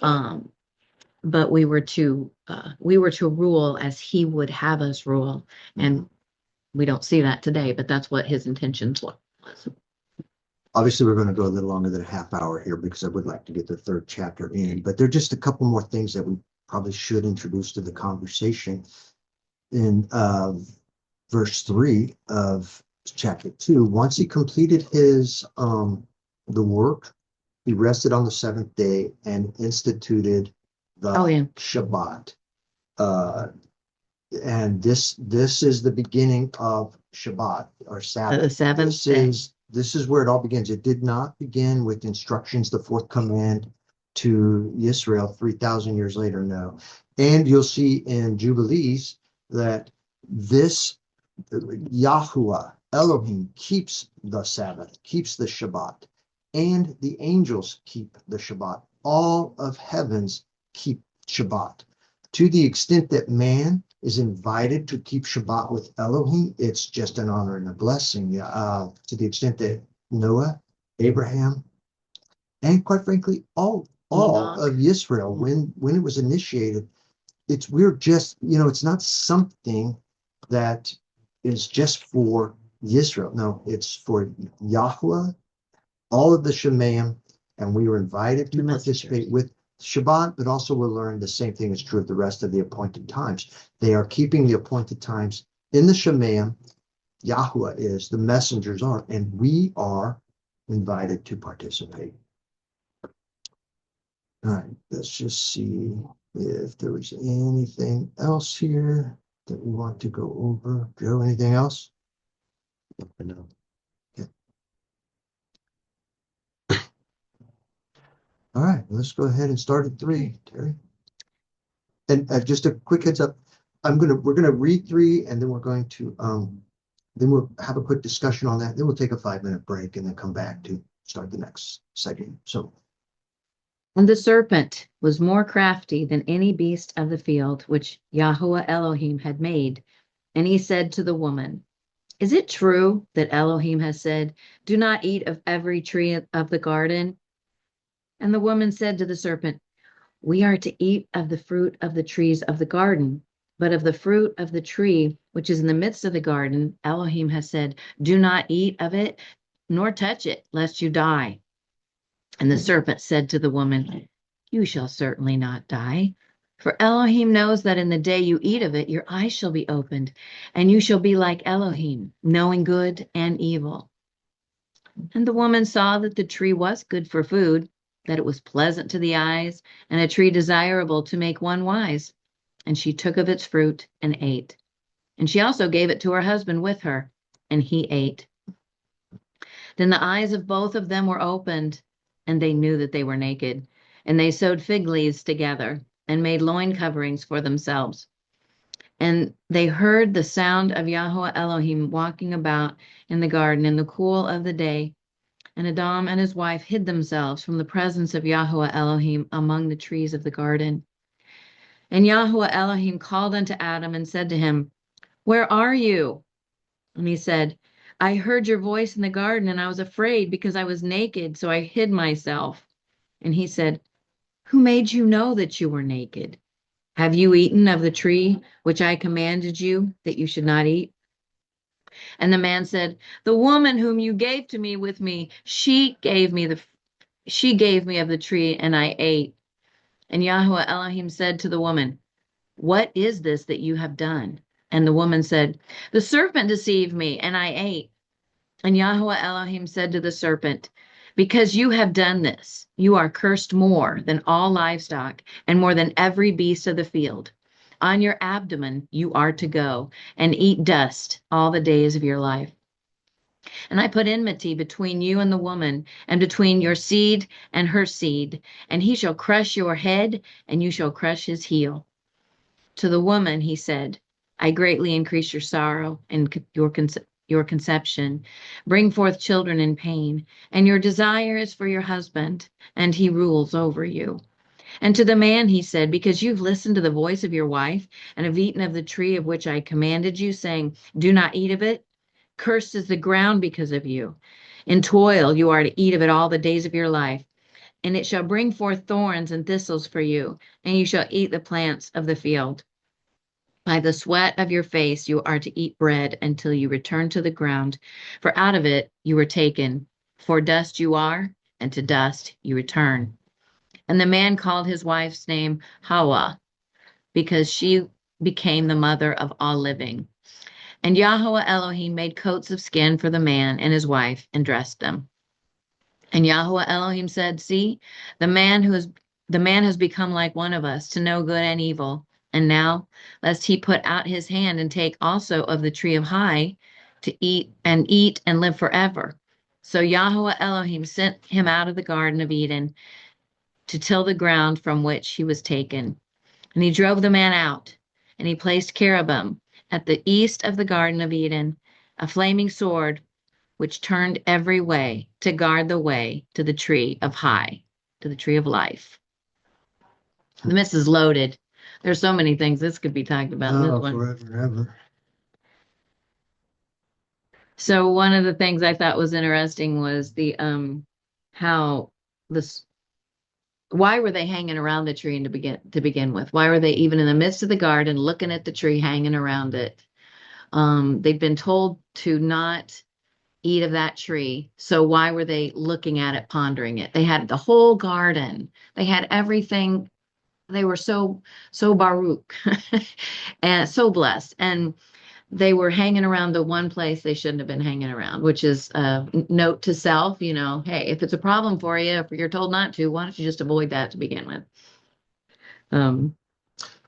but we were to rule as he would have us rule, and we don't see that today. But that's what his intentions was. Obviously, we're going to go a little longer than a half hour here because I would like to get the third chapter in, but there are just a couple more things that we probably should introduce to the conversation. In verse 3 of chapter 2, once he completed his the work, he rested on the seventh day and instituted the Shabbat. And this is the beginning of Shabbat, or Sabbath. The seventh day. This is where it all begins. It did not begin with instructions, the fourth command to Israel 3,000 years later, no. And you'll see in Jubilees that this Yahuwah, Elohim, keeps the Sabbath, keeps the Shabbat, and the angels keep the Shabbat. All of heavens keep Shabbat. To the extent that man is invited to keep Shabbat with Elohim, it's just an honor and a blessing. To the extent that Noah, Abraham, and quite frankly, all of Israel, when it was initiated, we're just, it's not something that is just for Israel. No, it's for Yahweh, all of the Shemaim, and we were invited to The participate messengers. with Shabbat, but also we'll learn the same thing is true of the rest of the appointed times. They are keeping the appointed times in the Shemaim. Yahuwah is, the messengers are, and we are invited to participate. All right, let's just see if there was anything else here that we want to go over. Joe, anything else? I know. All right, let's go ahead and start at 3, Terry. And just a quick heads up, we're gonna read 3, and then we're going to then we'll have a quick discussion on that. Then we'll take a 5-minute break and then come back to start the next segment. So, And the serpent was more crafty than any beast of the field which Yahuwah Elohim had made. And he said to the woman, is it true that Elohim has said, do not eat of every tree of the garden? And the woman said to the serpent, we are to eat of the fruit of the trees of the garden, but of the fruit of the tree which is in the midst of the garden, Elohim has said, do not eat of it, nor touch it, lest you die. And the serpent said to the woman, you shall certainly not die. For Elohim knows that in the day you eat of it, your eyes shall be opened, and you shall be like Elohim, knowing good and evil. And the woman saw that the tree was good for food, that it was pleasant to the eyes, and a tree desirable to make one wise. And she took of its fruit and ate. And she also gave it to her husband with her, and he ate. Then the eyes of both of them were opened, and they knew that they were naked. And they sewed fig leaves together and made loin coverings for themselves. And they heard the sound of Yahweh Elohim walking about in the garden in the cool of the day. And Adam and his wife hid themselves from the presence of Yahweh Elohim among the trees of the garden. And Yahweh Elohim called unto Adam and said to him, where are you? And he said, I heard your voice in the garden, and I was afraid because I was naked, so I hid myself. And he said, who made you know that you were naked? Have you eaten of the tree which I commanded you that you should not eat? And the man said, the woman whom you gave to me with me, she gave me of the tree, and I ate. And Yahweh Elohim said to the woman, what is this that you have done? And the woman said, the serpent deceived me, and I ate. And Yahweh Elohim said to the serpent, because you have done this, you are cursed more than all livestock and more than every beast of the field. On your abdomen you are to go and eat dust all the days of your life. And I put enmity between you and the woman, and between your seed and her seed, and he shall crush your head, and you shall crush his heel. To the woman he said, I greatly increase your sorrow and your conception. Bring forth children in pain, and your desire is for your husband, and he rules over you. And to the man he said, because you've listened to the voice of your wife, and have eaten of the tree of which I commanded you, saying, do not eat of it, cursed is the ground because of you. In toil you are to eat of it all the days of your life, and it shall bring forth thorns and thistles for you, and you shall eat the plants of the field. By the sweat of your face you are to eat bread until you return to the ground, for out of it you were taken. For dust you are, and to dust you return. And the man called his wife's name Hawa, because she became the mother of all living. And Yahweh Elohim made coats of skin for the man and his wife and dressed them. And Yahweh Elohim said, see, the man has become like one of us to know good and evil. And now, lest he put out his hand and take also of the tree of high to eat and live forever. So Yahweh Elohim sent him out of the Garden of Eden to till the ground from which he was taken. And he drove the man out, and he placed cherubim at the east of the Garden of Eden, a flaming sword which turned every way to guard the way to the tree of high, to the tree of life. This is loaded. There's so many things this could be talked about in this oh, one. forever and ever. So one of the things I thought was interesting was the how this why were they hanging around the tree to begin with? Why were they even in the midst of the garden looking at the tree hanging around it? They've been told to not eat of that tree. So why were they looking at it, pondering it? They had the whole garden. They had everything. They were so Baruch and so blessed. And they were hanging around the one place they shouldn't have been hanging around, which is a note to self, hey, if it's a problem for you, if you're told not to, why don't you just avoid that to begin with?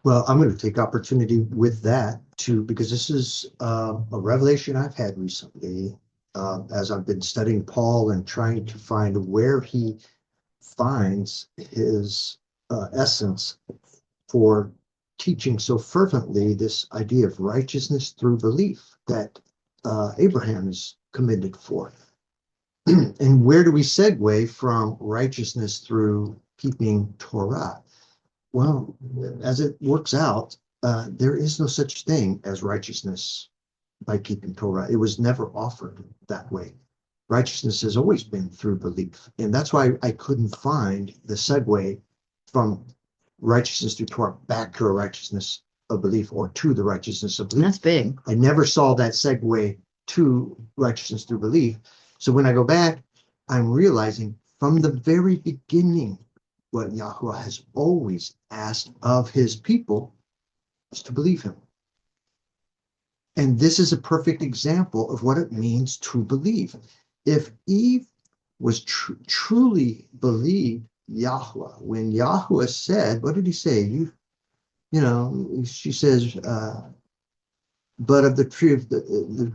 Well, I'm going to take opportunity with that too, because this is a revelation I've had recently as I've been studying Paul and trying to find where he finds his essence for teaching so fervently this idea of righteousness through belief that Abraham is commended for. And where do we segue from righteousness through keeping Torah? Well, as it works out, there is no such thing as righteousness by keeping Torah. It was never offered that way. Righteousness has always been through belief. And that's why I couldn't find the segue from righteousness through Torah back to a righteousness of belief or to the righteousness of belief. That's big. I never saw that segue to righteousness through belief. So when I go back, I'm realizing from the very beginning, what Yahweh has always asked of his people is to believe him. And this is a perfect example of what it means to believe. If Eve was truly believed Yahweh, when Yahweh said, what did he say? She says, but of the tree of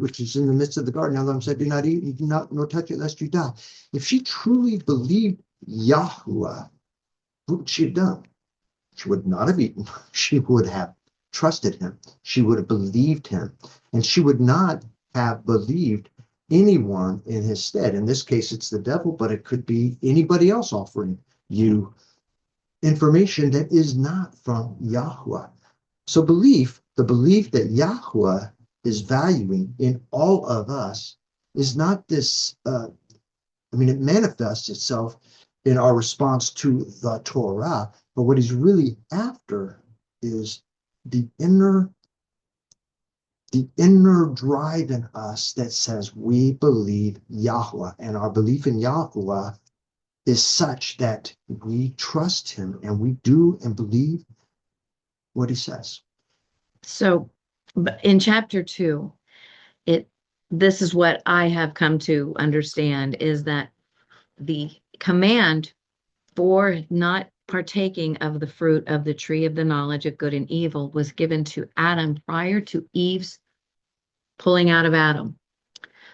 which is in the midst of the garden, Allah said, do not eat, do not nor touch it, lest you die. If she truly believed Yahweh, what would she have done? She would not have eaten. She would have trusted him. She would have believed him. And she would not have believed anyone in his stead. In this case, it's the devil, but it could be anybody else offering you information that is not from Yahweh. So the belief that Yahweh is valuing in all of us is not this, it manifests itself in our response to the Torah, but what he's really after is the inner drive in us that says we believe Yahweh, and our belief in Yahweh is such that we trust him and we do and believe what he says. So in chapter 2, this is what I have come to understand, is that the command for not partaking of the fruit of the tree of the knowledge of good and evil was given to Adam prior to Eve's pulling out of Adam.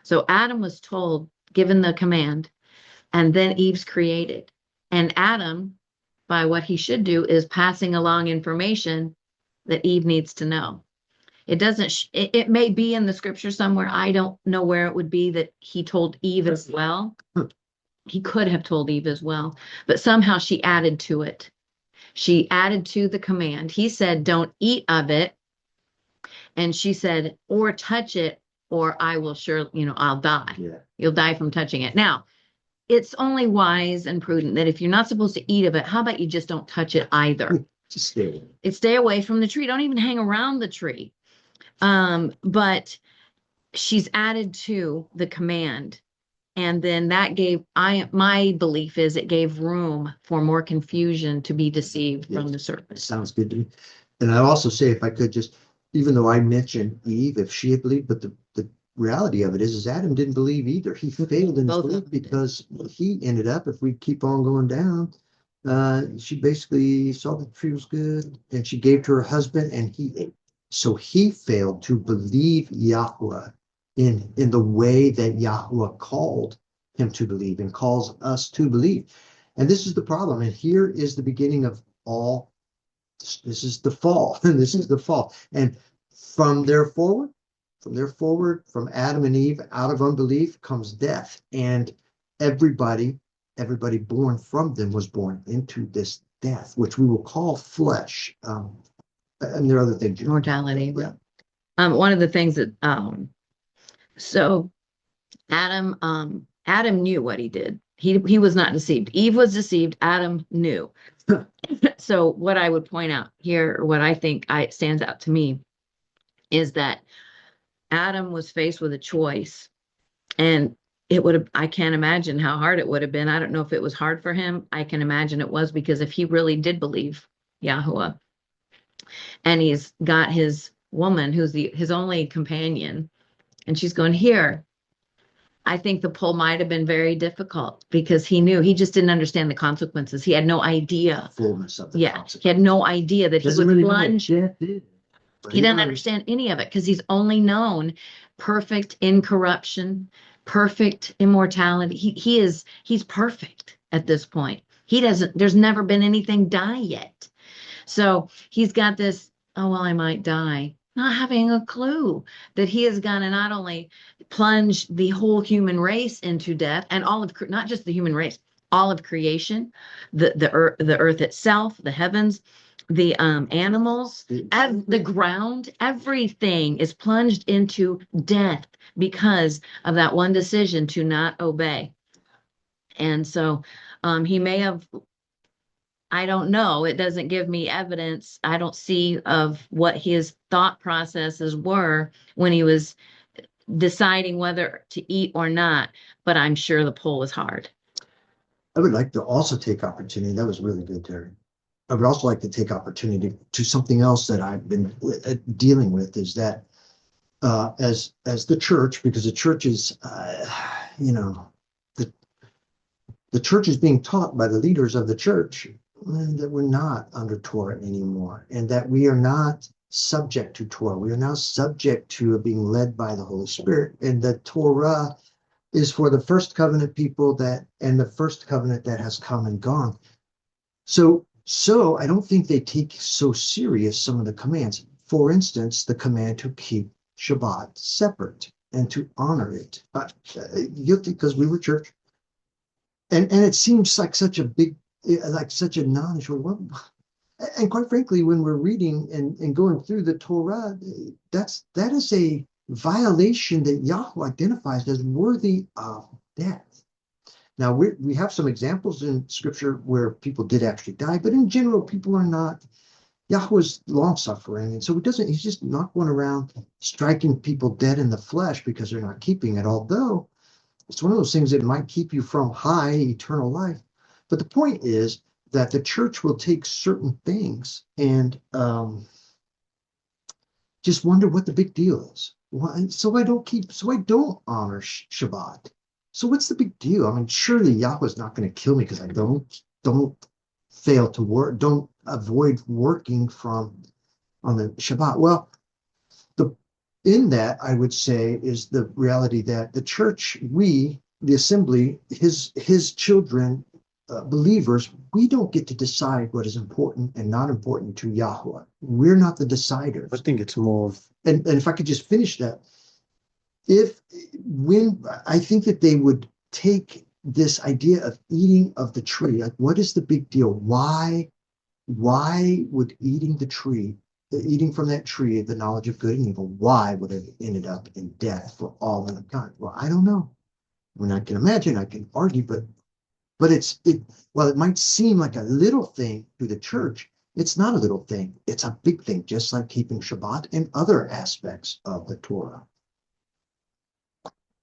So Adam was given the command, and then Eve's created. And Adam, by what he should do, is passing along information that Eve needs to know. It doesn't, it may be in the scripture somewhere. I don't know where it would be that he told Eve as well. He could have told Eve as well, but somehow she added to it. She added to the command. He said, don't eat of it. And she said, or touch it, or I will I'll die. Yeah. You'll die from touching it. Now, it's only wise and prudent that if you're not supposed to eat of it, how about you just don't touch it either? Just stay away. Stay away from the tree. Don't even hang around the tree. But she's added to the command. And then that my belief is it gave room for more confusion to be deceived from the serpent. Sounds good to me. And I also say, if I could just, even though I mentioned Eve, if she had believed, but the reality of it is Adam didn't believe either. He failed in his belief because he ended up, if we keep on going down, she basically saw that the tree was good and she gave to her husband and he ate. So he failed to believe Yahweh in the way that Yahweh called him to believe and calls us to believe. And this is the problem. And here is the beginning of all. This is the fall. And this is the fall. And from there forward, from Adam and Eve, out of unbelief comes death. And everybody born from them was born into this death, which we will call flesh. And there are other things. Mortality. Yeah. One of the things that, so Adam knew what he did. He was not deceived. Eve was deceived. Adam knew. So what I would point out here, or what I think stands out to me, is that Adam was faced with a choice. And I can't imagine how hard it would have been. I don't know if it was hard for him. I can imagine it was, because if he really did believe Yahuwah, and he's got his woman who's his only companion, and she's going, here, I think the pull might have been very difficult, because he just didn't understand the consequences. He had no idea. Fullness of the Yeah, consequence. he had no idea that Doesn't he would really know what plunge. death is, but He didn't knows. understand any of it, because he's only known perfect incorruption, perfect immortality. He's perfect at this point. There's never been anything die yet. So he's got this, oh, well, I might die, not having a clue that he is going to not only plunge the whole human race into death, and not just the human race, all of creation, the earth itself, the heavens, the animals, the ground, everything is plunged into death because of that one decision to not obey. And so he may have, I don't know. It doesn't give me evidence. I don't see of what his thought processes were when he was deciding whether to eat or not, but I'm sure the pull was hard. I would like to also take opportunity. That was really good, Terry. I would also like to take opportunity to something else that I've been dealing with, is that as the church, because the church is, the church is being taught by the leaders of the church that we're not under Torah anymore, and that we are not subject to Torah. We are now subject to being led by the Holy Spirit, and the Torah is for the first covenant people and the first covenant that has come and gone. So I don't think they take so serious some of the commands. For instance, the command to keep Shabbat separate and to honor it. Guilty, because we were church. And it seems like such a big, like such a non-issue. And quite frankly, when we're reading and going through the Torah, that is a violation that Yahweh identifies as worthy of death. Now, we have some examples in Scripture where people did actually die, but in general, people are not. Yahweh's long-suffering, and so he's just not going around striking people dead in the flesh because they're not keeping it, although it's one of those things that might keep you from high eternal life. But the point is that the church will take certain things and just wonder what the big deal is. Why? So I don't honor Shabbat. So what's the big deal? I mean, surely Yahweh's not going to kill me because I don't fail to work, don't avoid working on the Shabbat. Well, in that, I would say, is the reality that the church, the assembly, his children, believers, we don't get to decide what is important and not important to Yahweh. We're not the deciders. I think it's more of, and if I could just finish that, I think that they would take this idea of eating of the tree, like, what is the big deal? Why would eating from that tree of the knowledge of good and evil, why would it have ended up in death for all mankind? Well, I don't know. I mean, I can imagine, I can argue, but while it might seem like a little thing to the church, it's not a little thing. It's a big thing, just like keeping Shabbat and other aspects of the Torah.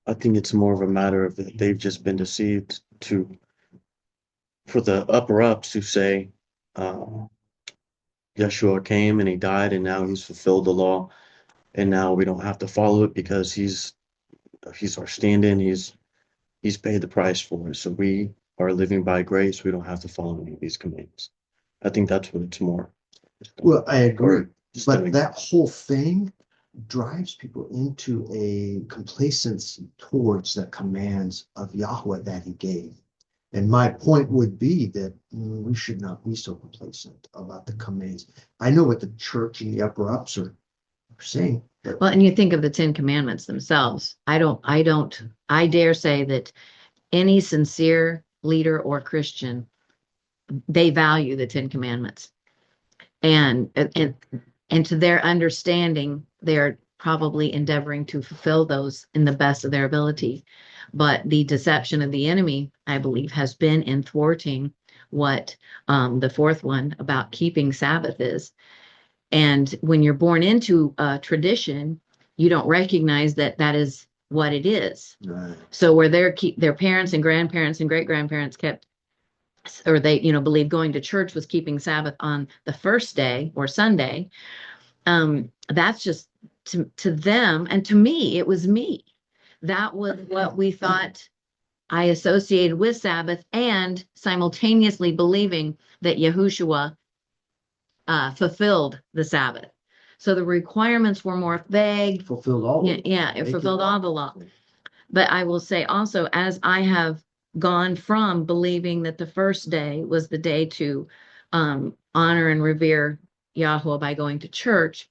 I think it's more of a matter of that they've just been deceived for the upper-ups to say, Yeshua came and he died and now he's fulfilled the law and now we don't have to follow it because he's our stand-in, he's paid the price for it. So we are living by grace. We don't have to follow any of these commands. I think that's what it's more. Well, I agree. But that whole thing drives people into a complacency towards the commands of Yahweh that he gave. And my point would be that we should not be so complacent about the commands. I know what the church and the upper ups are saying. Well, and you think of the 10 Commandments themselves. I dare say that any sincere leader or Christian, they value the 10 Commandments. And to their understanding, they're probably endeavoring to fulfill those in the best of their ability. But the deception of the enemy, I believe, has been in thwarting what the fourth one about keeping Sabbath is. And when you're born into a tradition, you don't recognize that is what it is. Right. So where their parents and grandparents and great grandparents kept, or they, believed going to church was keeping Sabbath on the first day or Sunday. That's just to them, and to me, it was me. That was what we thought I associated with Sabbath, and simultaneously believing that Yahushua fulfilled the Sabbath. So the requirements were more vague. Fulfilled all. Yeah, it Make fulfilled all the law. But I will say also, as I have gone from believing that the first day was the day to honor and revere Yahweh by going to church,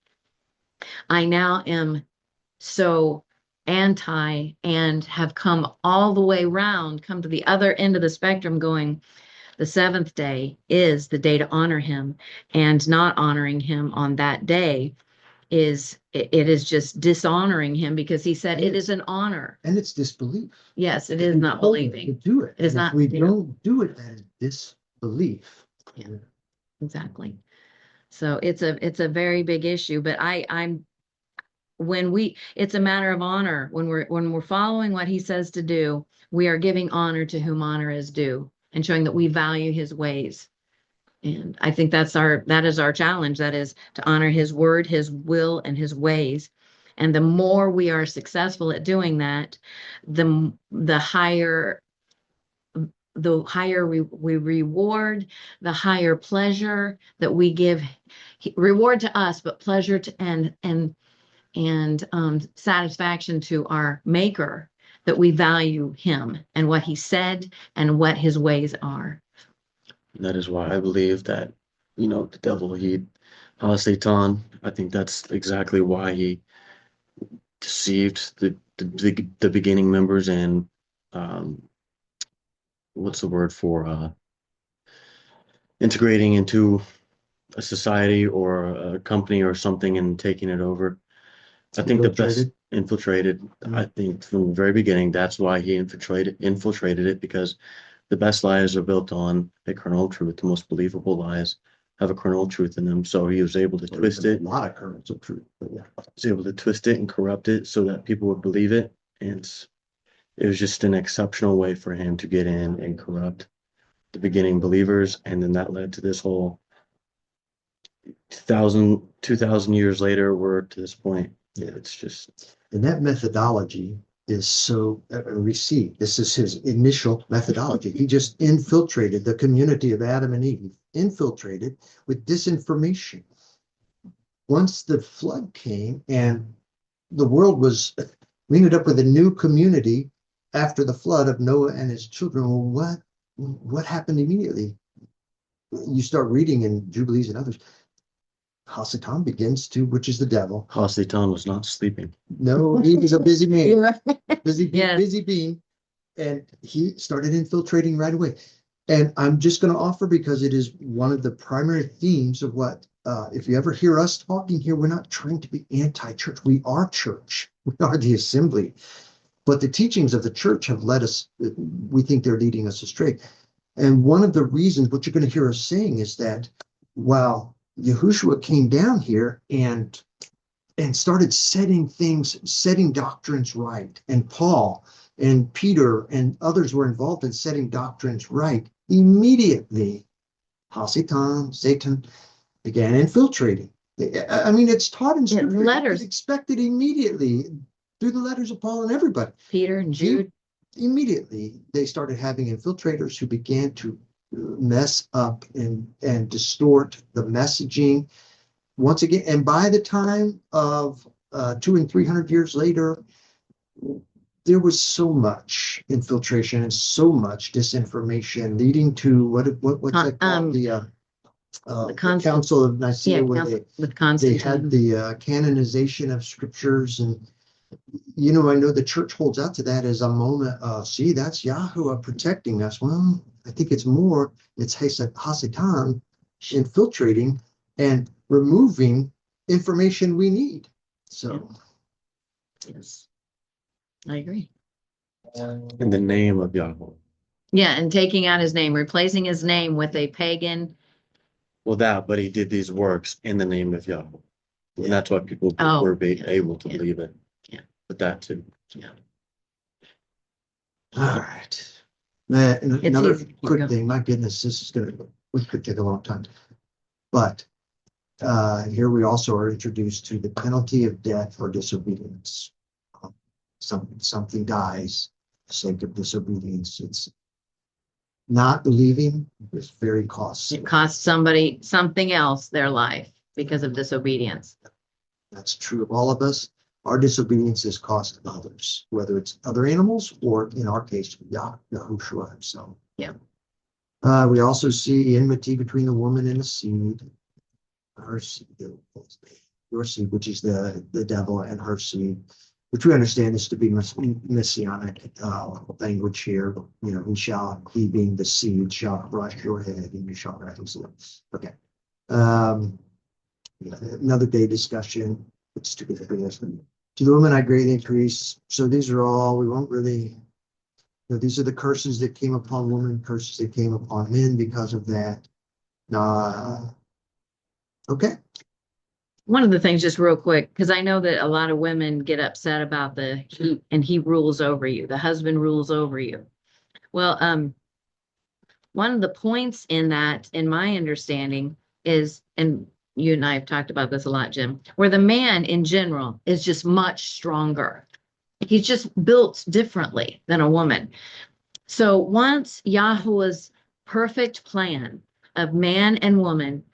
I now am so anti and have come all the way round, come to the other end of the spectrum, going, the seventh day is the day to honor him, and not honoring him on that day it is just dishonoring him, because he said it is an honor. And it's disbelief. Yes, it is We not told them believing. to do it. It is And not, if we don't do it, that is disbelief. Yeah. Exactly. So it's a very big issue, but I'm it's a matter of honor. When we're following what he says to do, we are giving honor to whom honor is due, and showing that we value his ways. And I think that is our challenge. That is to honor his word, his will, and his ways. And the more we are successful at doing that, the higher we reward, the higher pleasure that we give, reward to us, but pleasure to and satisfaction to our maker, that we value him and what he said and what his ways are. That is why I believe that, the devil, Satan, I think that's exactly why he deceived the beginning members, and what's the word for integrating into a society or a company or something and taking it over. I think the best infiltrated. I think from the very beginning, that's why he infiltrated it, because the best lies are built on a kernel of truth. The most believable lies have a kernel of truth in them. So he was able to twist it. A lot of kernels of truth, but yeah. He was able to twist it and corrupt it so that people would believe it. And it was just an exceptional way for him to get in and corrupt the beginning believers. And then that led to this whole 2,000 years later, we're to this point. Yeah, it's just. And that methodology is so received. This is his initial methodology. He just infiltrated the community of Adam and Eve, infiltrated with disinformation. Once the flood came and the world we ended up with a new community after the flood of Noah and his children. Well, what happened immediately? You start reading in Jubilees and others. Hasatan begins to, which is the devil. Hasatan was not sleeping. No, he was a busy man, busy Yes. being, and he started infiltrating right away. And I'm just going to offer, because it is one of the primary themes of what, if you ever hear us talking here, we're not trying to be anti-church. We are church. We are the assembly. But the teachings of the church have led us, we think they're leading us astray. And one of the reasons, what you're going to hear us saying, is that while Yahushua came down here and started setting doctrines right, and Paul and Peter and others were involved in setting doctrines right, immediately Satan began infiltrating. I mean, it's taught in Scripture. Letters. It's expected immediately through the letters of Paul and everybody. Peter and Jude. Immediately, they started having infiltrators who began to mess up and distort the messaging once again. And by the time of 200 and 300 years later, there was so much infiltration and so much disinformation, leading to what's that called? The Council of Nicaea, where they had the canonization of scriptures. And I know the church holds out to that as a moment of, see, that's Yahuwah protecting us. Well, I think it's Hasatan infiltrating and removing information we need. So, yes, I agree. In the name of Yahweh. Yeah, and taking out his name, replacing his name with a pagan. Well, but he did these works in the name of Yahweh. And that's why people were able to believe it. Yeah. But that too. Yeah. All right. And It's another easy. quick Go. thing, my goodness, we could take a long time. But here we also are introduced to the penalty of death for disobedience. Something dies for the sake of disobedience. It's not believing is very costly. It costs somebody something else their life because of disobedience. That's true of all of us. Our disobedience has cost others, whether it's other animals or in our case, Yahushua himself. Yeah. We also see enmity between the woman and the seed, her seed, your seed, which is the devil, and her seed, which we understand is to be messianic language here. You know, he being the seed, shall crush your head, and you shall crush his lips. Okay. Another day discussion. It's too good for this. To the woman, I greatly increase. So these are all, we won't really, these are the curses that came upon women, curses that came upon men because of that. Okay. One of the things, just real quick, because I know that a lot of women get upset about the he rules over you, the husband rules over you. Well, one of the points in that, in my understanding, is, and you and I have talked about this a lot, Jim, where the man in general is just much stronger. He's just built differently than a woman. So once Yahweh's perfect plan of man and woman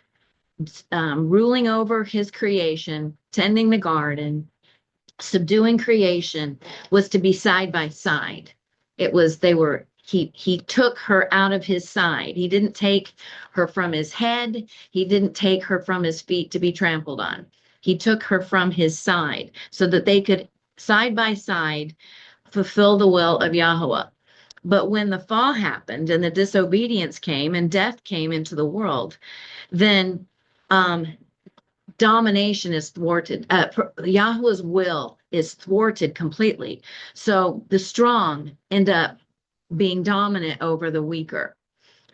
ruling over his creation, tending the garden, subduing creation, was to be side by side. It was, he took her out of his side. He didn't take her from his head. He didn't take her from his feet to be trampled on. He took her from his side so that they could side by side fulfill the will of Yahweh. But when the fall happened and the disobedience came and death came into the world, then um, domination is thwarted. Yahweh's will is thwarted completely. So the strong end up being dominant over the weaker.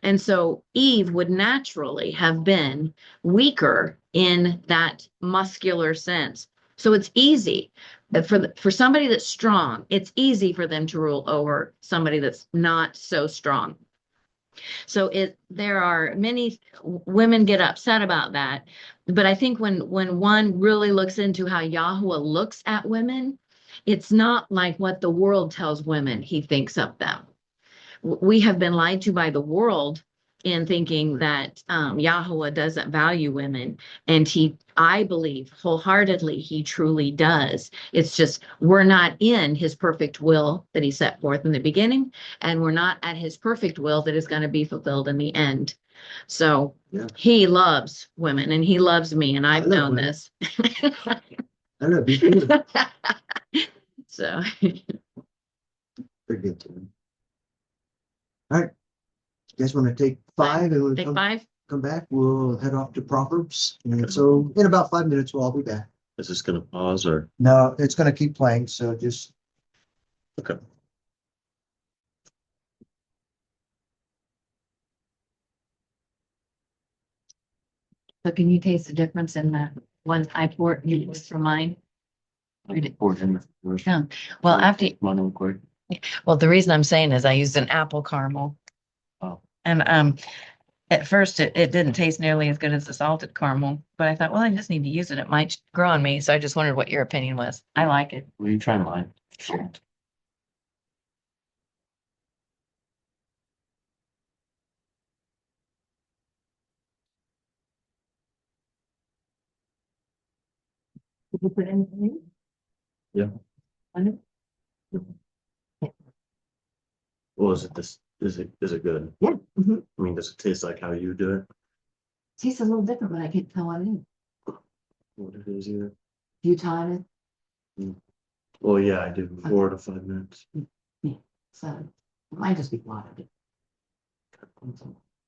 And so Eve would naturally have been weaker in that muscular sense. So it's easy for somebody that's strong, it's easy for them to rule over somebody that's not so strong. So there are many women get upset about that. But I think when one really looks into how Yahweh looks at women, it's not like what the world tells women he thinks of them. We have been lied to by the world in thinking that Yahweh doesn't value women. And I believe wholeheartedly, he truly does. It's just we're not in his perfect will that he set forth in the beginning, and we're not at his perfect will that is going to be fulfilled in the end. So Yeah. he loves women and he loves me, and I've known women. this. I know, be good. So Pretty good to me. All right. You guys want to take 5 and we'll take 5. come back? We'll head off to Proverbs. And so in about 5 minutes, we'll all be back. Is this gonna pause or? No, it's going to keep playing. So just. Okay. So can you taste the difference in the one I poured you from mine? Pour it in first. Yeah. Well, after, Come on real quick. well, the reason I'm saying is I used an apple caramel. Oh. And at first it didn't taste nearly as good as the salted caramel, but I thought, well, I just need to use it. It might grow on me. So I just wondered what your opinion was. I like it. Will you try mine? Sure. Did you put anything Yeah. in? Well, is it this? Is it good? Yeah. Mm-hmm. I mean, does it taste like how you do it? Tastes a little different, but I can't tell what it is. What it is either? You taught it. Well, yeah, I do 4 to 5 minutes. Yeah. So it might just be water.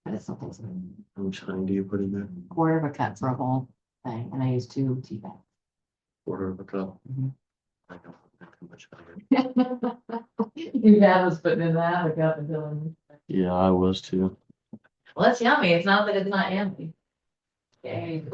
But it's something. How much honey do you put in there? Quarter of a cup for a whole thing, and I use 2 tea bags. 1/4 of a cup. Mhm. I don't put too much honey. Your dad was putting in that a cup and filling. Yeah, I was too. Well, it's yummy. It's not that it's not yummy. Yay.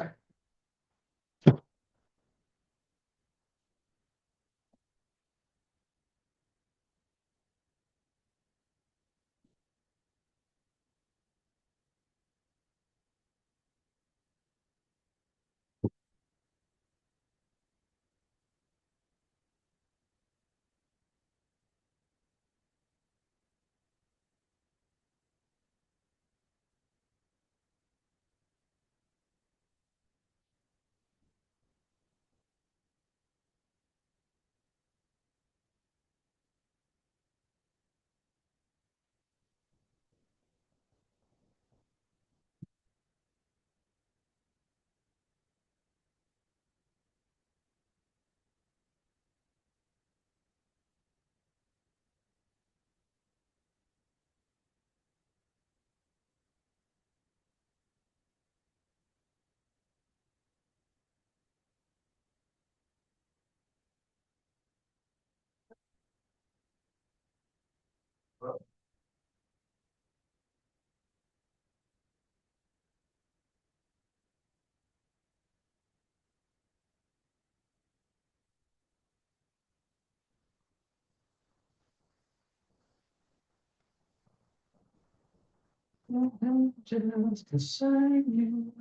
Just to say you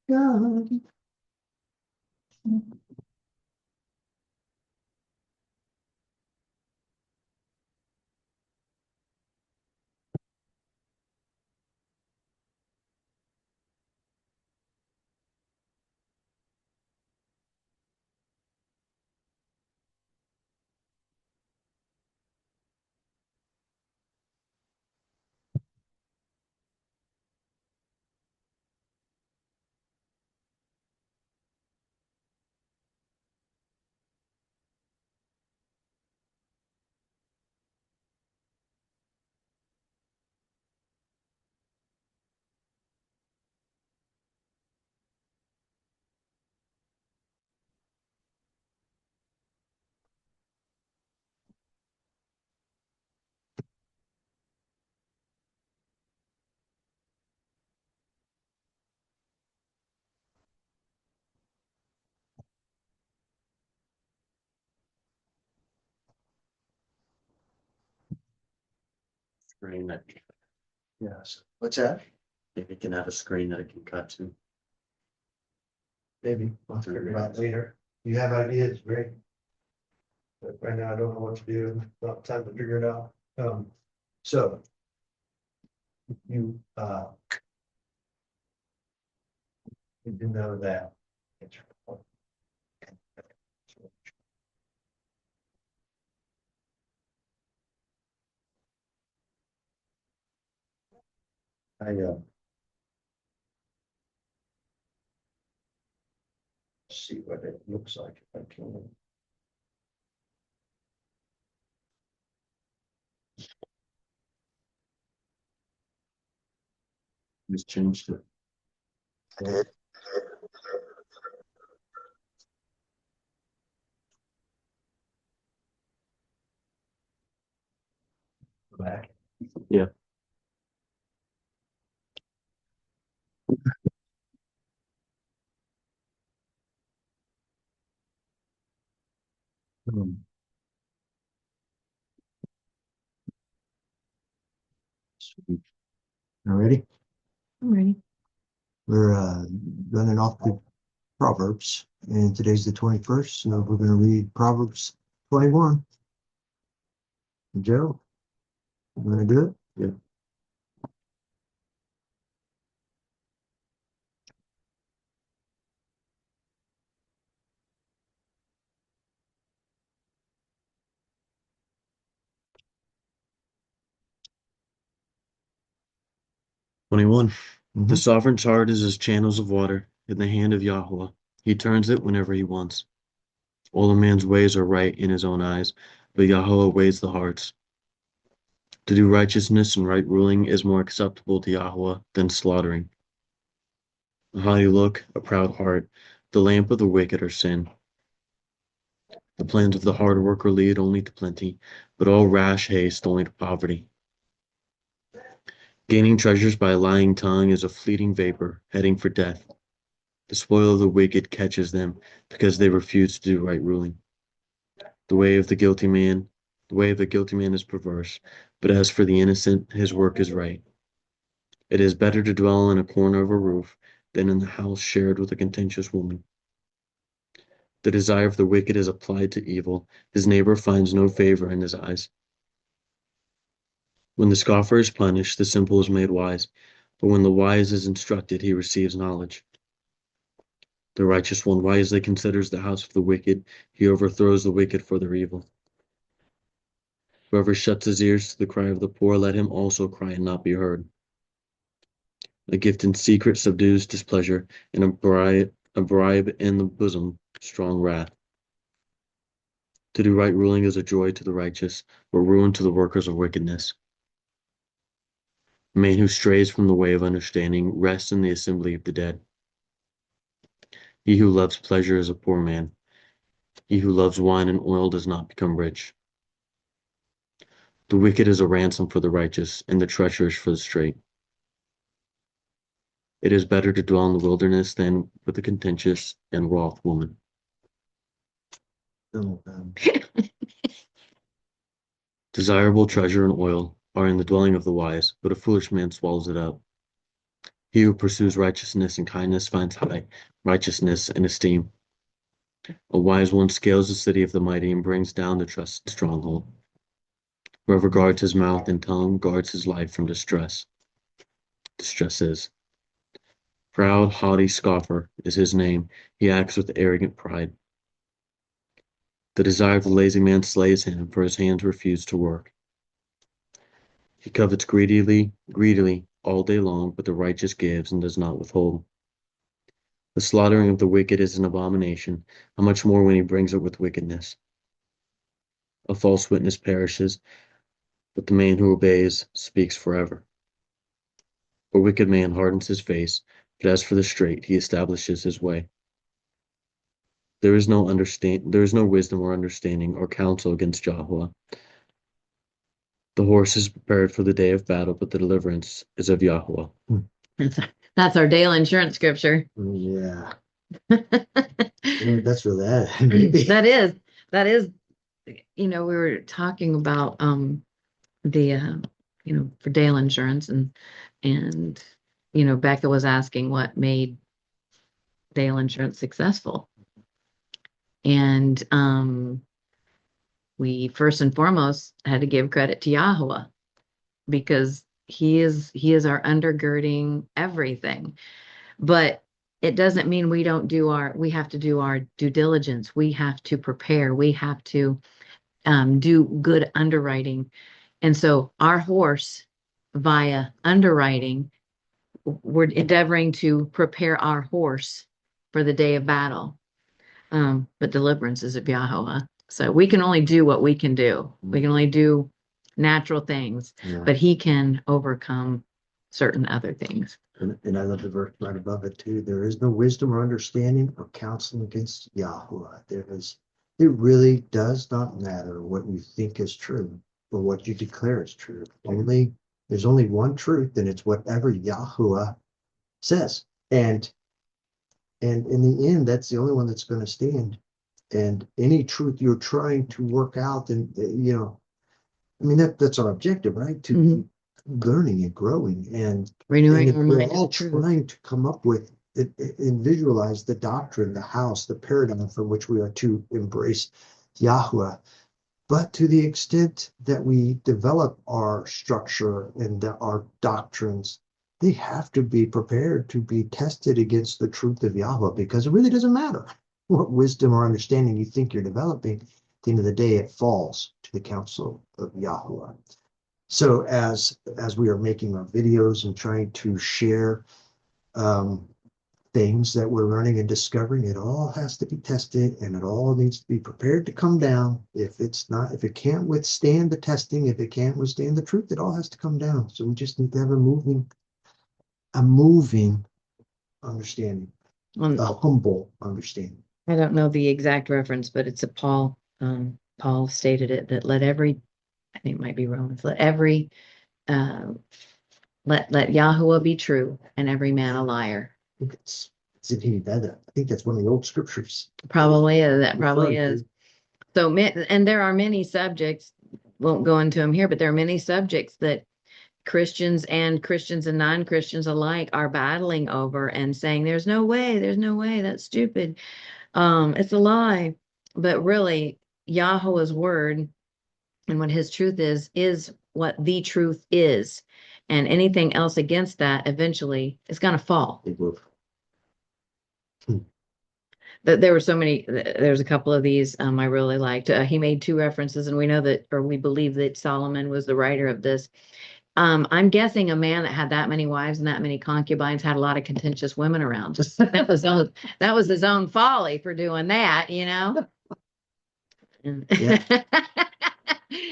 God. Screen that Yes. What's that? maybe it can have a screen that it can cut to. Maybe. I'll figure it out later. You have ideas, great. But right now I don't know what to do. Not time to figure it out. So. You, you do know that. I see what it looks like if I can. Just changed it. I did. Back. Yeah. Sweet. All ready? I'm ready. We're running off the Proverbs, and today's the 21st, so we're going to read Proverbs 21. Joe, you want to do it? Yeah. "21. The Mhm. sovereign's heart is as channels of water in the hand of Yahweh. He turns it whenever he wants. All a man's ways are right in his own eyes, but Yahweh weighs the hearts. To do righteousness and right ruling is more acceptable to Yahweh than slaughtering. A haughty look, a proud heart, the lamp of the wicked are sin. The plans of the hard worker lead only to plenty, but all rash haste only to poverty. Gaining treasures by a lying tongue is a fleeting vapor, heading for death. The spoil of the wicked catches them because they refuse to do right ruling. The way of the guilty man, the way of the guilty man is perverse, but as for the innocent, his work is right. It is better to dwell in a corner of a roof than in the house shared with a contentious woman. The desire of the wicked is applied to evil. His neighbor finds no favor in his eyes. When the scoffer is punished, the simple is made wise, but when the wise is instructed, he receives knowledge. The righteous one wisely considers the house of the wicked. He overthrows the wicked for their evil. Whoever shuts his ears to the cry of the poor, let him also cry and not be heard. A gift in secret subdues displeasure, and a bribe in the bosom, strong wrath. To do right ruling is a joy to the righteous, but ruin to the workers of wickedness. A man who strays from the way of understanding rests in the assembly of the dead. He who loves pleasure is a poor man. He who loves wine and oil does not become rich. The wicked is a ransom for the righteous, and the treacherous for the straight. It is better to dwell in the wilderness than with a contentious and wroth woman. So, Desirable treasure and oil, are in the dwelling of the wise, but a foolish man swallows it up. He who pursues righteousness and kindness finds high righteousness and esteem. A wise one scales the city of the mighty and brings down the trusted stronghold. Whoever guards his mouth and tongue guards his life from distresses. Proud, haughty scoffer is his name. He acts with arrogant pride. The desire of the lazy man slays him, for his hands refuse to work. He covets greedily all day long, but the righteous gives and does not withhold. The slaughtering of the wicked is an abomination, how much more when he brings it with wickedness. A false witness perishes, but the man who obeys speaks forever. A wicked man hardens his face, but as for the straight, he establishes his way. There is no wisdom or understanding or counsel against Yahweh. The horse is prepared for the day of battle, but the deliverance is of Yahweh. That's our Dale insurance scripture. Yeah. That's really that. Maybe. That is, we were talking about the for Dale insurance and Becca was asking what made Dale insurance successful. And we first and foremost had to give credit to Yahweh because he is our undergirding everything. But it doesn't mean we have to do our due diligence. We have to prepare. We have to do good underwriting. And so our horse, via underwriting, we're endeavoring to prepare our horse for the day of battle. But deliverance is of Yahweh. So we can only do what we can do. We can only do natural things, but he can overcome certain other things. And I love the verse right above it too. There is no wisdom or understanding or counsel against Yahweh. It really does not matter what you think is true or what you declare is true. There's only one truth, and it's whatever Yahweh says. And in the end, that's the only one that's going to stand. And any truth you're trying to work out, and that's our objective, right? To keep learning and growing and renewing our mind. We're all trying to come up with it and visualize the doctrine, the house, the paradigm from which we are to embrace Yahweh. But to the extent that we develop our structure and our doctrines, they have to be prepared to be tested against the truth of Yahweh, because it really doesn't matter what wisdom or understanding you think you're developing. At the end of the day, it falls to the counsel of Yahweh. So as we are making our videos and trying to share things that we're learning and discovering, it all has to be tested, and it all needs to be prepared to come down. If it can't withstand the testing, if it can't withstand the truth, it all has to come down. So we just need to have a moving understanding, a humble understanding. I don't know the exact reference, but it's a Paul. Paul stated it that I think it might be Romans. Let Yahweh be true and every man a liar. I think that's one of the old scriptures. Probably is. That probably is. So, and there are many subjects. Won't go into them here, but there are many subjects that Christians and non-Christians alike are battling over and saying, "There's no way. That's stupid. It's a lie." But really, Yahweh's word and what his truth is what the truth is. And anything else against that eventually is going to fall. There were so many, there's a couple of these I really liked. He made two references, and we believe that Solomon was the writer of this. I'm guessing a man that had that many wives and that many concubines had a lot of contentious women around. That was his own folly for doing that, Yeah.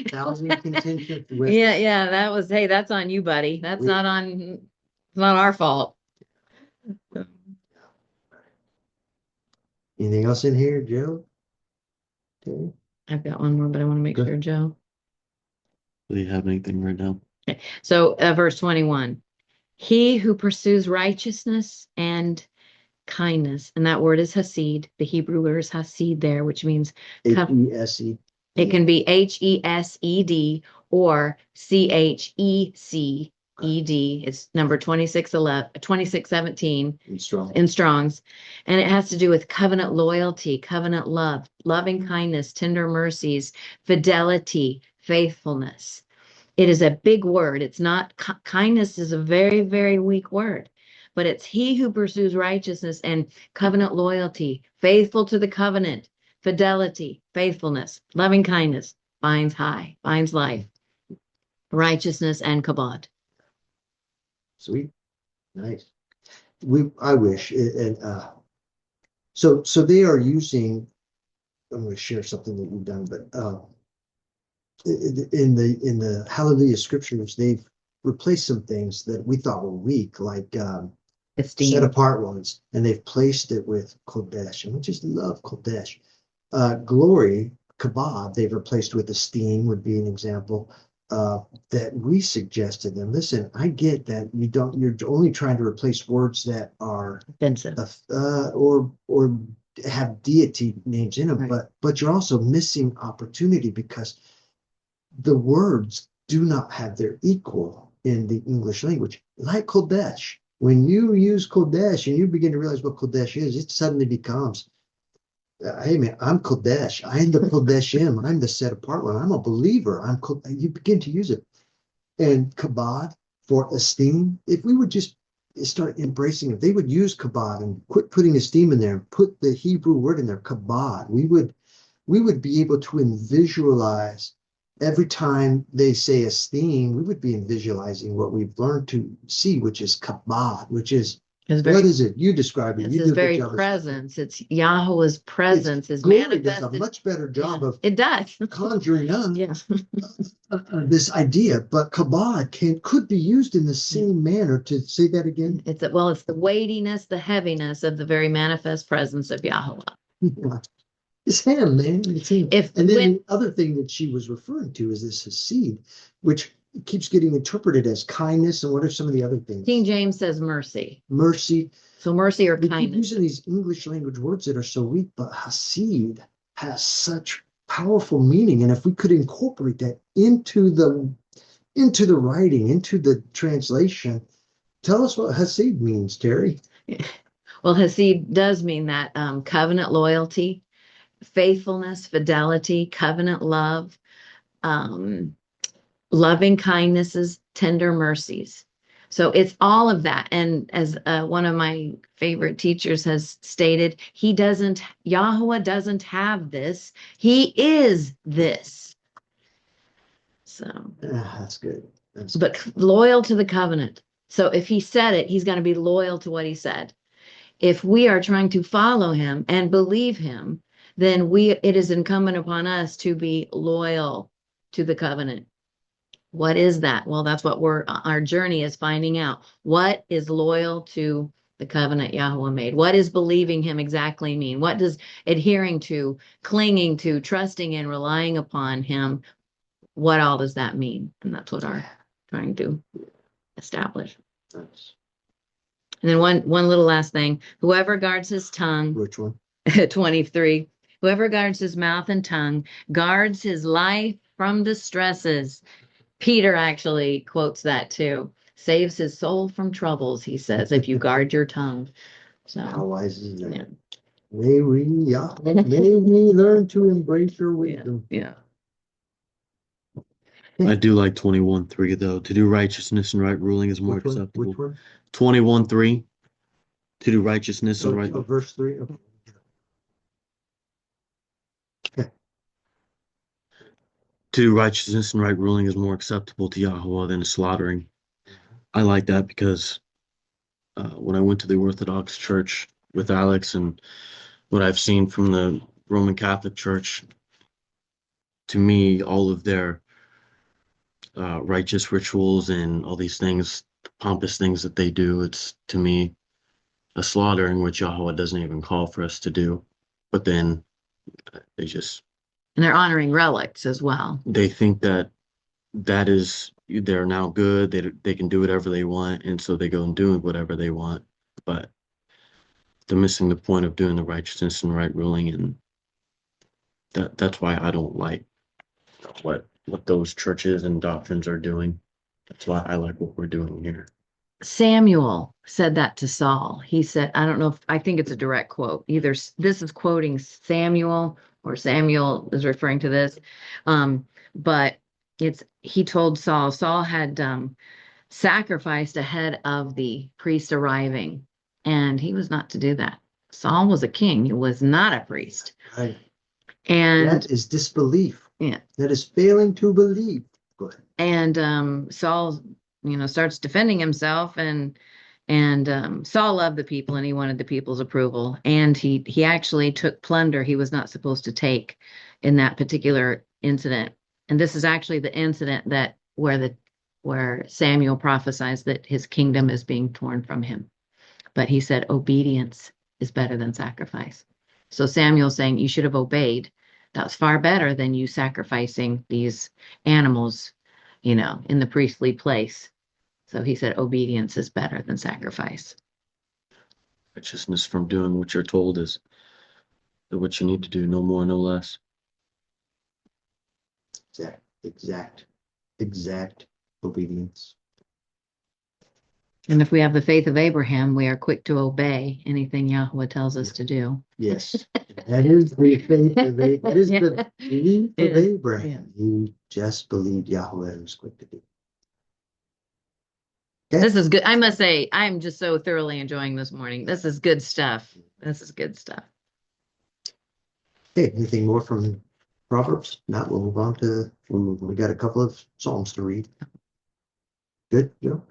1,000 contentious women. Yeah. That's on you, buddy. It's not our fault. Anything else in here, Joe? Okay. I've got one more, but I want to make sure, Joe. Do you have anything right now? Okay. So verse 21, he who pursues righteousness and kindness, and that word is Hasid. The Hebrew word is Hasid there, which means Hesed. it can be Hesed or CHECED. It's number 2617 And strong. in Strong's. And it has to do with covenant loyalty, covenant love, loving kindness, tender mercies, fidelity, faithfulness. It is a big word. It's not, kindness is a very, very weak word, but it's he who pursues righteousness and covenant loyalty, faithful to the covenant, fidelity, faithfulness, loving kindness, finds life, righteousness, and kabod. Sweet. Nice. I wish, and so they are using, I'm going to share something that you've done, but in the Hallelujah scriptures, they've replaced some things that we thought were weak, like Esteem. set apart ones, and they've placed it with Kodesh, and we just love Kodesh. Glory, kabod, they've replaced with esteem, would be an example. That we suggest to them, listen, I get that you're only trying to replace words that are Offensive. or have deity names in them, Right. but you're also missing opportunity because the words do not have their equal in the English language. Like Kodesh, when you use Kodesh and you begin to realize what Kodesh is, it suddenly becomes, hey man, I'm Kodesh. I'm the Kodeshim. I'm the set apart one. I'm a believer. You begin to use it. And kabod for esteem. If we would just start embracing it, they would use kabod and quit putting esteem in there and put the Hebrew word in there, kabod. We would be able to visualize every time they say esteem, we would be visualizing what we've learned to see, which is kabod, which is what is it? You describe it. It's You his do a good very job of- presence. It's Yahweh's presence is Glory does manifested. a much better job of It does. conjuring up Yeah. this idea, but kabod could be used in the same manner. To say that again, It's the weightiness, the heaviness of the very manifest presence of Yahweh. it's him, man. It's him. If And then when- the other thing that she was referring to is this seed, which keeps getting interpreted as kindness. And what are some of the other things? King James says mercy. Mercy. So mercy or We keep kindness. using these English language words that are so weak, but hasid has such powerful meaning. And if we could incorporate that into the writing, into the translation, tell us what hasid means, Terry. Well, Hasid does mean that covenant loyalty, faithfulness, fidelity, covenant love, loving kindnesses, tender mercies. So it's all of that. And as one of my favorite teachers has stated, Yahweh doesn't have this. He is this. So, That's good. but loyal to the covenant. So if he said it, he's going to be loyal to what he said. If we are trying to follow him and believe him, then it is incumbent upon us to be loyal to the covenant. What is that? Well, that's what our journey is finding out. What is loyal to the covenant Yahweh made? What does believing him exactly mean? What does adhering to, clinging to, trusting in, relying upon him, what all does that mean? And that's what our trying to establish. Nice. And then one little last thing. Whoever guards his tongue, Which one? 23, whoever guards his mouth and tongue, guards his life from distresses. Peter actually quotes that too. Saves his soul from troubles, he says, if you guard your tongue. So How wise is that? yeah. May we learn to embrace your wisdom. Yeah. I do like 21:3 though. To do righteousness and right ruling is more Which one? acceptable. Which one? 21:3. To do righteousness and right. Verse 3. Okay. To do righteousness and right ruling is more acceptable to Yahweh than slaughtering. I like that because when I went to the Orthodox Church with Alex and what I've seen from the Roman Catholic Church, to me, all of their righteous rituals and all these things, pompous things that they do, it's to me a slaughtering, which Yahweh doesn't even call for us to do. But then they just And they're honoring relics as well. they think that is they're now good. They can do whatever they want, and so they go and do whatever they want. But they're missing the point of doing the righteousness and right ruling, and that's why I don't like what what those churches and doctrines are doing. That's why I like what we're doing here. Samuel said that to Saul. He said, I don't know if I think it's a direct quote. Either this is quoting Samuel or Samuel is referring to this. But he told Saul had sacrificed ahead of the priest arriving, and he was not to do that. Saul was a king, he was not a priest. Right. And That is disbelief. yeah, That is failing to believe. Go ahead. and Saul, starts defending himself, and Saul loved the people and he wanted the people's approval. And he actually took plunder he was not supposed to take in that particular incident. And this is actually the incident that where Samuel prophesies that his kingdom is being torn from him. But he said obedience is better than sacrifice. So Samuel's saying you should have obeyed. That was far better than you sacrificing these animals, in the priestly place. So he said obedience is better than sacrifice. Righteousness from doing what you're told is what you need to do, no more, no less. Exact obedience. And if we have the faith of Abraham, we are quick to obey anything Yahweh tells us to do. Yes, that is the faith of Abraham. That is Yeah. the belief of Yeah. Abraham. He just believed Yahweh and was quick to do. Okay. This is good. I must say, I'm just so thoroughly enjoying this morning. This is good stuff. This is good stuff. Okay, anything more from Proverbs? Not, we'll move on to, we got a couple of Psalms to read. Good, Joe?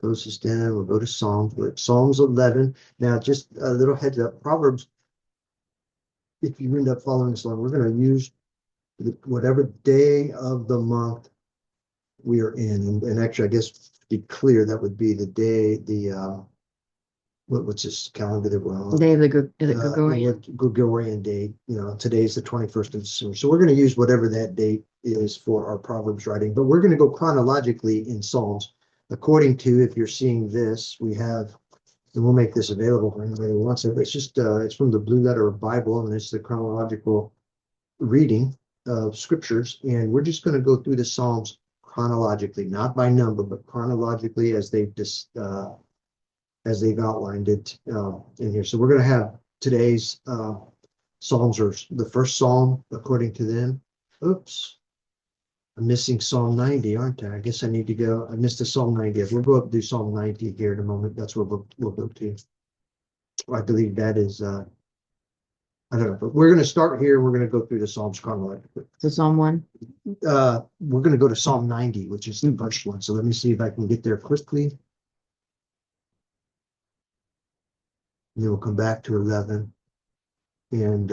Close this down, we'll go to Psalms. We're at Psalms 11. Now, just a little heads up, Proverbs, if you end up following this along, we're going to use whatever day of the month we are in. And actually, I guess to be clear, that would be the day, what's this calendar that we're on? Day of the Gregorian. Gregorian date. Today's the 21st of December. So we're going to use whatever that date is for our Proverbs writing, but we're going to go chronologically in Psalms. According to, if you're seeing this, we have, and we'll make this available for anybody who wants it. It's just, it's from the Blue Letter Bible, and it's the chronological reading of scriptures. And we're just going to go through the Psalms chronologically, not by number, but chronologically as they've outlined it in here. So we're going to have today's Psalms, or the first Psalm according to them. Oops. I'm missing Psalm 90, aren't I? I guess I need to go. I missed the Psalm 90. We'll go up and do Psalm 90 here in a moment. That's what we'll go to. I believe that is, I don't know, but we're going to start here. We're going to go through the Psalms chronologically. So Psalm 1? We're going to go to Psalm 90, which is the first one. So let me see if I can get there quickly. And then we'll come back to 11. And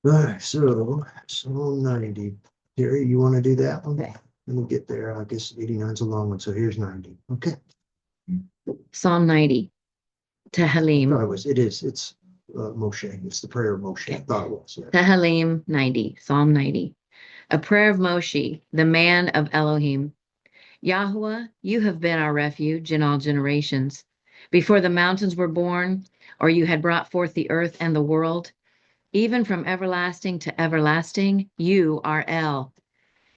all right, so Psalm 90. Terry, you want to do that one? Okay. Let me get there. I guess 89 is a long one, so here's 90. Okay. Psalm 90. Tehillim. It is. It's Moshe. It's the prayer of Moshe. I thought it was. Yeah. Tehillim 90. Psalm 90. A prayer of Moshe, the man of Elohim. Yahweh, you have been our refuge in all generations. Before the mountains were born, or you had brought forth the earth and the world, even from everlasting to everlasting, you are El.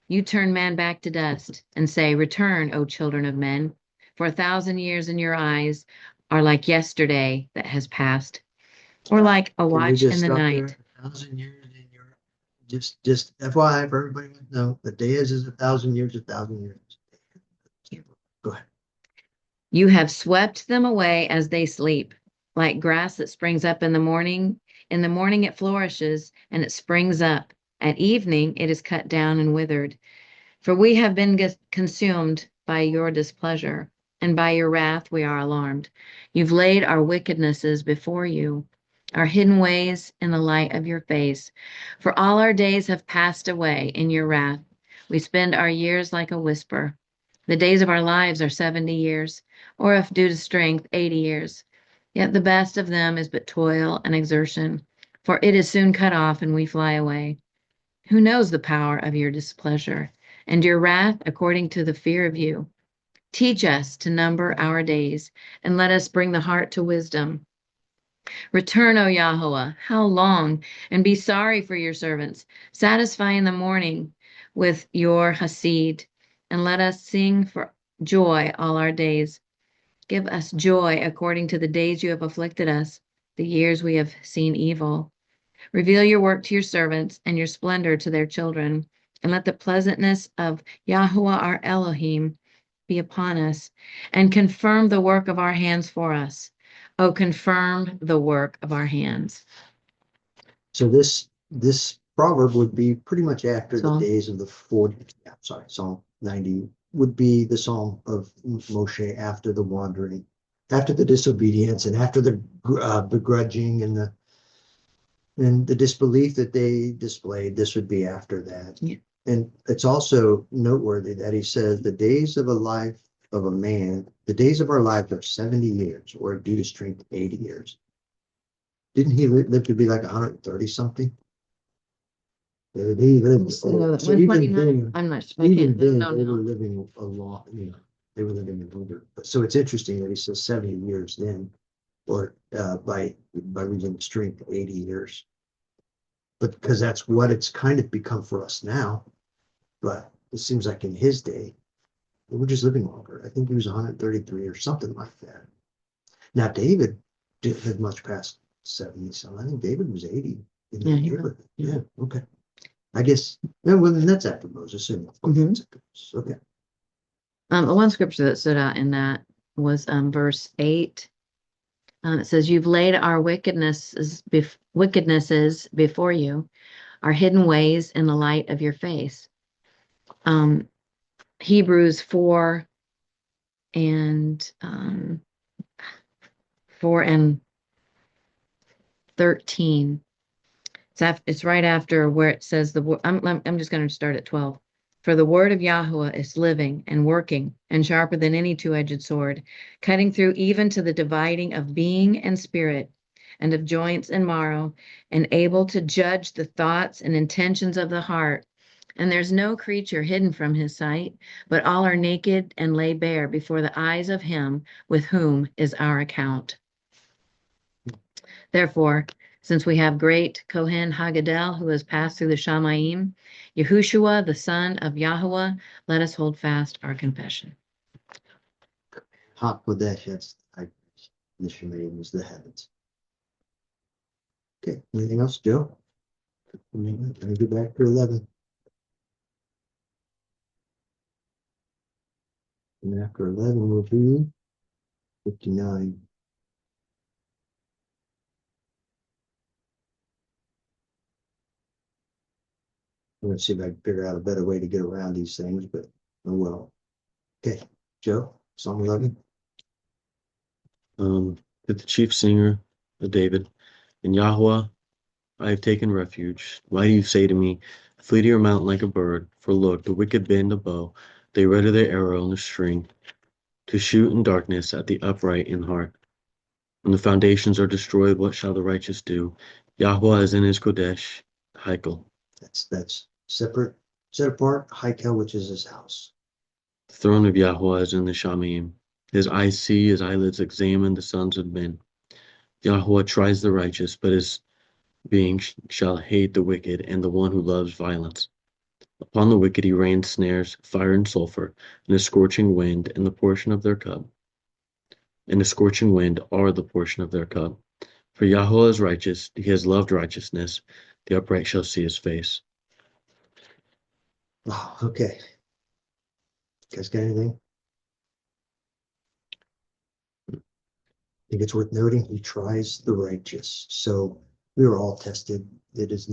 You turn man back to dust and say, return, O children of men, for 1,000 years in your eyes are like yesterday that has passed, or like a watch in the night. 1,000 years in your, just FYI for everybody to know, the day is 1,000 years, 1,000 years. Go ahead. You have swept them away as they sleep, like grass that springs up in the morning. In the morning it flourishes, and it springs up. At evening it is cut down and withered. For we have been consumed by your displeasure, and by your wrath we are alarmed. You've laid our wickednesses before you, our hidden ways in the light of your face. For all our days have passed away in your wrath. We spend our years like a whisper. The days of our lives are 70 years, or if due to strength, 80 years. Yet the best of them is but toil and exertion, for it is soon cut off and we fly away. Who knows the power of your displeasure? and your wrath according to the fear of you. Teach us to number our days, and let us bring the heart to wisdom. Return, O Yahweh, how long? And be sorry for your servants. Satisfy in the morning with your Hasid, and let us sing for joy all our days. Give us joy according to the days you have afflicted us, the years we have seen evil. Reveal your work to your servants and your splendor to their children, and let the pleasantness of Yahweh our Elohim be upon us, and confirm the work of our hands for us. Oh, confirm the work of our hands. So this proverb would be pretty much after the Psalm. days of the 40. Yeah, sorry, Psalm 90 would be the psalm of Moshe after the wandering, after the disobedience, and after the begrudging and the disbelief that they displayed. This would be after that. Yeah. And it's also noteworthy that he says the days of a life of a man, the days of our lives are 70 years, or due to strength 80 years. Didn't he live to be like 130 something? He lived. So even then, I'm not. even then, No, they were no. living a long. They were living longer. So it's interesting that he says 70 years then, or by reading the strength 80 years. But because that's what it's kind of become for us now. But it seems like in his day, they were just living longer. I think he was 133 or something like that. Now David didn't live much past 70, so I think David was 80 in that neighborhood. Yeah, okay. I guess, well, then that's after Moses. Okay. One scripture that stood out in that was verse 8. It says, "You've laid our wickednesses before you, our hidden ways in the light of your face." Hebrews 4 and 13. It's right after where it says the word. I'm just going to start at 12. For the word of Yahweh is living and working and sharper than any two-edged sword, cutting through even to the dividing of being and spirit, and of joints and marrow, and able to judge the thoughts and intentions of the heart. And there's no creature hidden from his sight, but all are naked and lay bare before the eyes of him with whom is our account. Therefore, since we have great Kohen Hagadel who has passed through the Shamayim, Yahushua, the son of Yahweh, let us hold fast our confession. HaKodesh, that's the Shemayim is the heavens. Okay, anything else, Joe? Let me go back to 11. And after 11 will be 59. I'm going to see if I can figure out a better way to get around these things, but oh well. Okay, Joe, Psalm 11. To the chief singer of David, in Yahweh I have taken refuge. Why do you say to me, flee to your mountain like a bird? For look, the wicked bend a bow, they ready their arrow in a string, to shoot in darkness at the upright in heart. When the foundations are destroyed, what shall the righteous do? Yahweh is in his Kodesh, Heikel. That's separate, set apart, Heikel, which is his house. The throne of Yahweh is in the Shamayim. His eyes see, his eyelids examine the sons of men. Yahweh tries the righteous, but his being shall hate the wicked and the one who loves violence. Upon the wicked he rains snares, fire and sulfur, and a scorching wind in the portion of their cup. And a scorching wind are the portion of their cup. For Yahweh is righteous, he has loved righteousness, the upright shall see his face. Oh, okay. You guys got anything? I think it's worth noting he tries the righteous. So we are all tested. It is,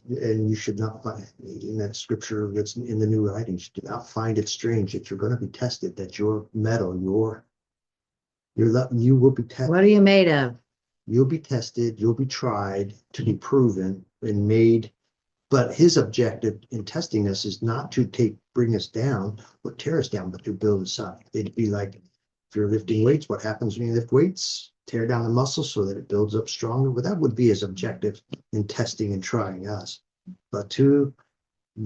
and you should not find in that scripture that's in the new writings, do not find it strange that you're going to be tested, that your metal, you will be tested. What are you made of? You'll be tested, you'll be tried to be proven and made. But his objective in testing us is not to bring us down or tear us down, but to build us up. It'd be like if you're lifting weights, what happens when you lift weights? Tear down the muscle so that it builds up stronger. But that would be his objective in testing and trying us. But to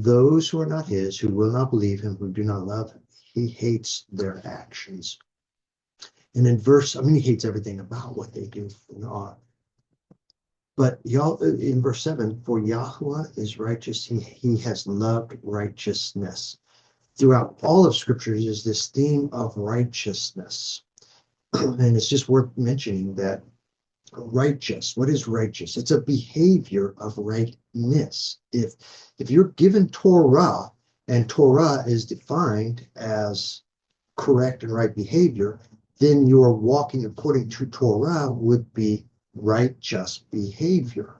those who are not his, who will not believe him, who do not love him. He hates their actions. And in he hates everything about what they do. But y'all, in verse 7, for Yahweh is righteous. He has loved righteousness. Throughout all of Scripture is this theme of righteousness. And it's just worth mentioning that righteous, what is righteous? It's a behavior of rightness. If you're given Torah, and Torah is defined as correct and right behavior, then your walking according to Torah would be righteous behavior.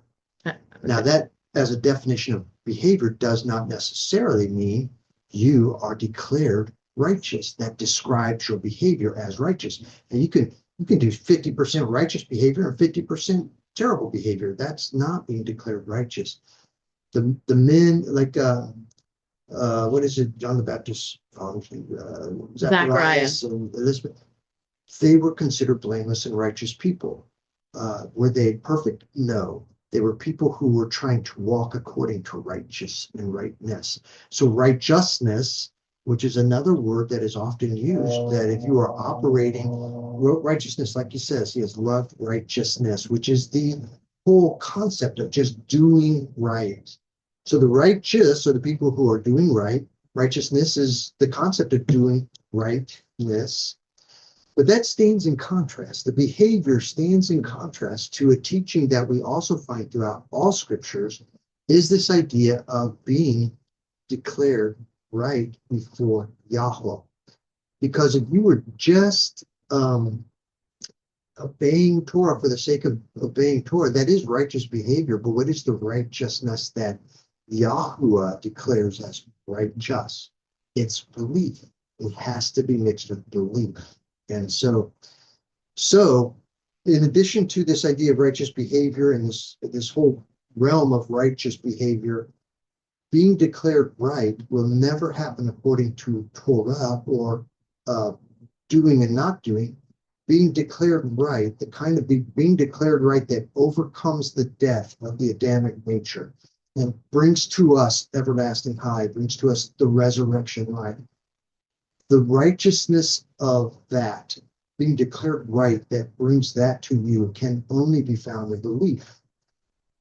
Now, that as a definition of behavior does not necessarily mean you are declared righteous. That describes your behavior as righteous. And you can do 50% righteous behavior and 50% terrible behavior. That's not being declared righteous. The men, like what is it, John the Baptist, Zacharias and Elizabeth, they were considered blameless and righteous people. Were they perfect? No. They were people who were trying to walk according to righteous and rightness. So righteousness, which is another word that is often used, that if you are operating righteousness, like he says, he has loved righteousness, which is the whole concept of just doing right. So the righteous are the people who are doing right. Righteousness is the concept of doing rightness. But that stands in contrast. The behavior stands in contrast to a teaching that we also find throughout all scriptures, is this idea of being declared right before Yahweh. Because if you were just obeying Torah for the sake of obeying Torah, that is righteous behavior. But what is the righteousness that Yahuwah declares as righteous? It's belief. It has to be mixed with belief. And so in addition to this idea of righteous behavior and this whole realm of righteous behavior, being declared right will never happen according to Torah or doing and not doing. Being declared right, the kind of being declared right that overcomes the death of the Adamic nature and brings to us everlasting high, brings to us the resurrection life. The righteousness of that, being declared right, that brings that to you, can only be found in belief.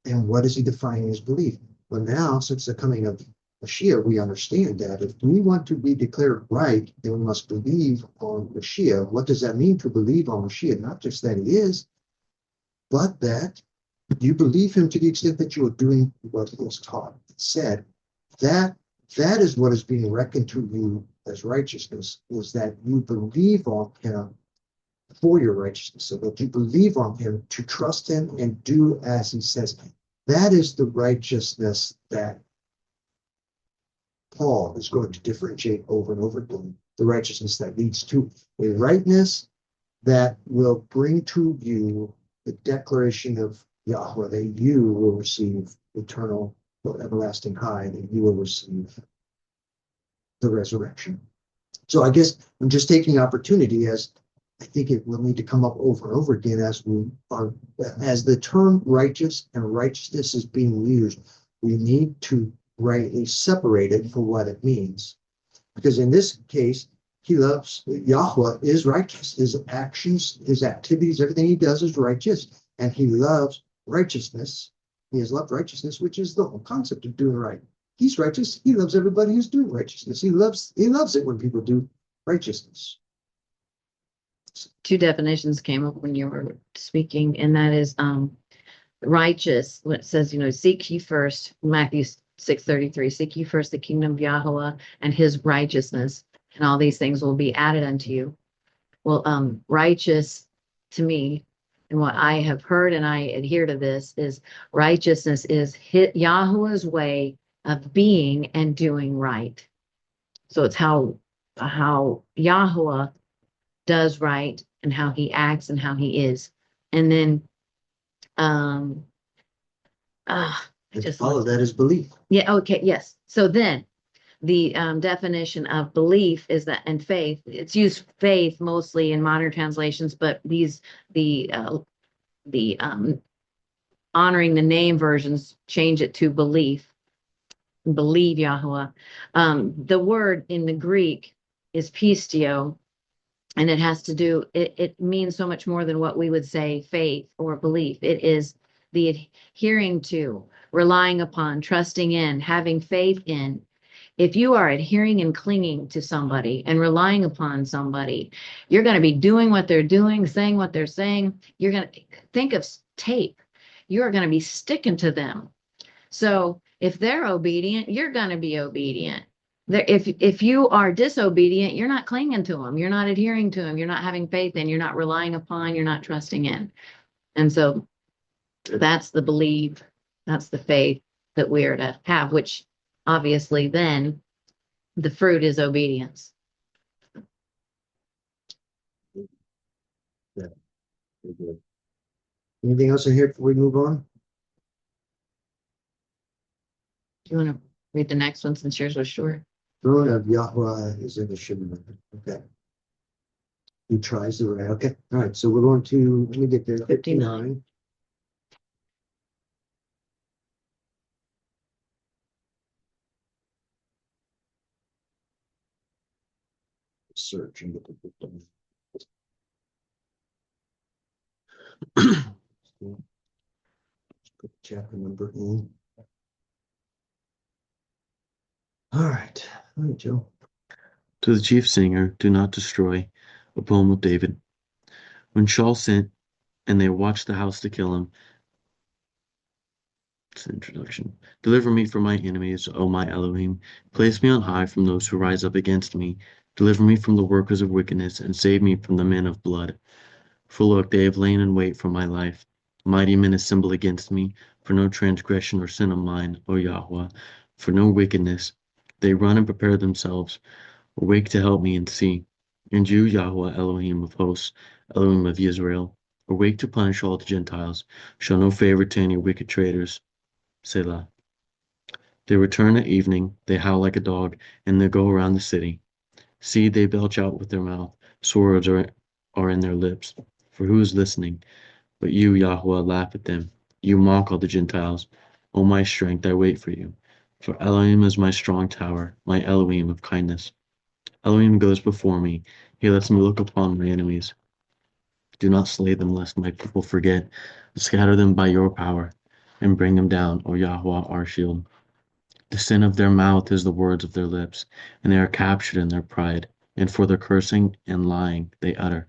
And what is he defining as belief? Well, now, since the coming of Mashiach, we understand that if we want to be declared right, then we must believe on Mashiach. What does that mean to believe on Mashiach? Not just that he is, but that you believe him to the extent that you are doing what he has taught and said. That is what is being reckoned to you as righteousness, is that you believe on him for your righteousness, so that you believe on him to trust him and do as he says. That is the righteousness that Paul is going to differentiate over and over again, the righteousness that leads to a rightness that will bring to you the declaration of Yahweh, that you will receive eternal or everlasting high, that you will receive the resurrection. So I guess I'm just taking opportunity, as I think it will need to come up over and over again as the term righteous and righteousness is being used. We need to rightly separate it for what it means, because in this case, Yahweh is righteous. His actions, his activities, everything he does is righteous, and he loves righteousness. He has loved righteousness, which is the whole concept of doing right. He's righteous. He loves everybody who's doing righteousness. He loves it when people do righteousness. Two definitions came up when you were speaking, and that is righteous. When it says, seek ye first, Matthew 6:33, seek ye first the kingdom of Yahweh and his righteousness, and all these things will be added unto you. Well, righteous to me, and what I have heard, and I adhere to this, is righteousness is Yahweh's way of being and doing right. So it's how Yahweh does right and how he acts and how he is. And then just follow that as belief. Yeah, okay, yes. So then the definition of belief is that, and faith, it's used faith mostly in modern translations, but the honoring the name versions change it to belief. believe Yahweh. The word in the Greek is pistio, and it has to do, it means so much more than what we would say faith or belief. It is the adhering to, relying upon, trusting in, having faith in. If you are adhering and clinging to somebody and relying upon somebody, you're going to be doing what they're doing, saying what they're saying. You're going to think of tape. You're going to be sticking to them. So if they're obedient, you're going to be obedient. If you are disobedient, you're not clinging to them. You're not adhering to them. You're not having faith in. You're not relying upon. You're not trusting in. And so that's the belief. That's the faith that we are to have, which obviously then the fruit is obedience. Yeah, very good. Anything else in here before we move on? Do you want to read the next one since yours was short? Throne of Yahweh is in the Shemini. Okay. He tries the right. Okay. All right. So we're going to, let me get there. 59. Search and get the book done. Put chapter number in. All right. All right, Joe. To the chief singer, do not destroy, a poem of David. When Shaul sent, and they watched the house to kill him. It's the introduction. Deliver me from my enemies, O my Elohim. Place me on high from those who rise up against me. Deliver me from the workers of wickedness, and save me from the men of blood. For look, they have lain in wait for my life. Mighty men assemble against me, for no transgression or sin of mine, O Yahweh, for no wickedness. They run and prepare themselves. Awake to help me and see. And you, Yahweh, Elohim of hosts, Elohim of Israel, awake to punish all the Gentiles. Show no favor to any wicked traitors. Selah. They return at evening, they howl like a dog, and they go around the city. See, they belch out with their mouth, swords are in their lips. For who is listening? But you, Yahweh, laugh at them. You mock all the Gentiles. O my strength, I wait for you. For Elohim is my strong tower, my Elohim of kindness. Elohim goes before me. He lets me look upon my enemies. Do not slay them, lest my people forget. Scatter them by your power, and bring them down, O Yahweh, our shield. The sin of their mouth is the words of their lips, and they are captured in their pride, and for their cursing and lying they utter.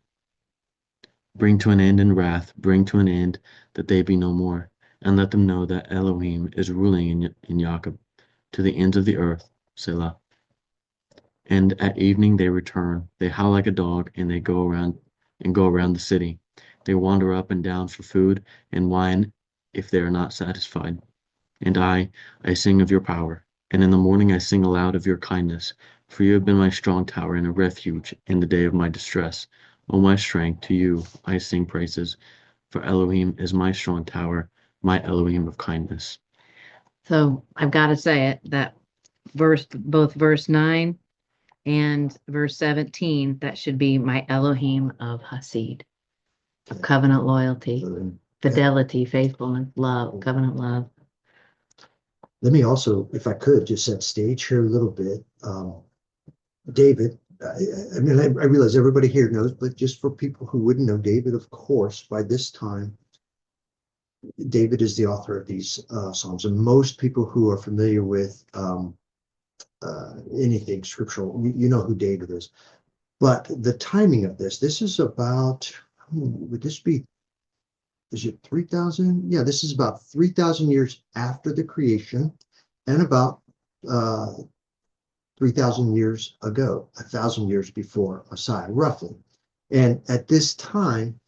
Bring to an end in wrath, bring to an end that they be no more, and let them know that Elohim is ruling in Jacob, to the ends of the earth, Selah. And at evening they return, they howl like a dog, and they go around the city. They wander up and down for food and wine if they are not satisfied. And I sing of your power, and in the morning I sing aloud of your kindness, for you have been my strong tower and a refuge in the day of my distress. O my strength, to you I sing praises, for Elohim is my strong tower, my Elohim of kindness. So I've got to say it, that both verse 9 and verse 17, that should be my Elohim of Hasid, of covenant loyalty, fidelity, faithfulness, love, covenant love. Let me also, if I could, just set stage here a little bit. David, I mean, I realize everybody here knows, but just for people who wouldn't know, David, of course, by this time, David is the author of these Psalms. And most people who are familiar with anything scriptural, you know who David is. But the timing of this is about, would this be, is it 3,000? Yeah, this is about 3,000 years after the creation and about 3,000 years ago, 1,000 years before Messiah, roughly. And at this time,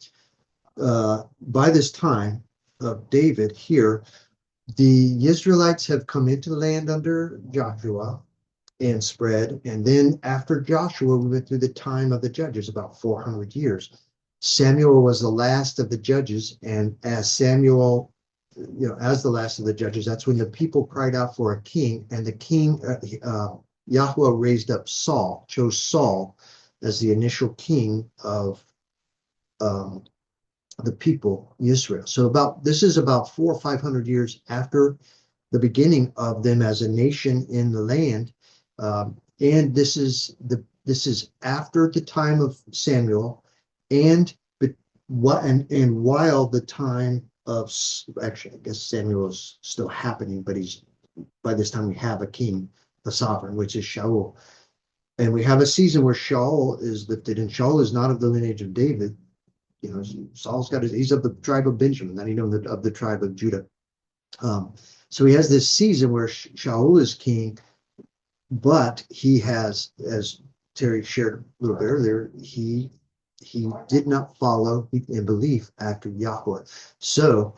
by this time of David here, the Israelites have come into the land under Joshua and spread. And then after Joshua, we went through the time of the judges, about 400 years. Samuel was the last of the judges. And as Samuel, as the last of the judges, that's when the people cried out for a king. And the king, Yahweh raised up Saul, chose Saul as the initial king of the people, Israel. So this is about 400 or 500 years after the beginning of them as a nation in the land. And this is after the time of Samuel, and and while the time of, actually, I guess Samuel is still happening, but by this time we have a king, a sovereign, which is Shaul. And we have a season where Shaul is lifted, and Shaul is not of the lineage of David. Saul's he's of the tribe of Benjamin, not even of the tribe of Judah. So he has this season where Shaul is king, but he has, as Terry shared a little bit earlier, he did not follow in belief after Yahweh. So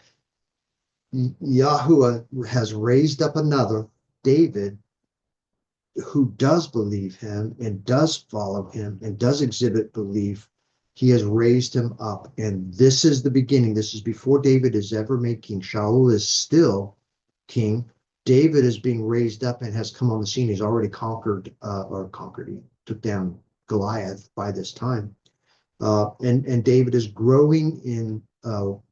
Yahweh has raised up another, David, who does believe him and does follow him and does exhibit belief. He has raised him up. And this is the beginning. This is before David is ever made king. Shaul is still king. David is being raised up and has come on the scene. He's already conquered. He took down Goliath by this time. And David is growing in,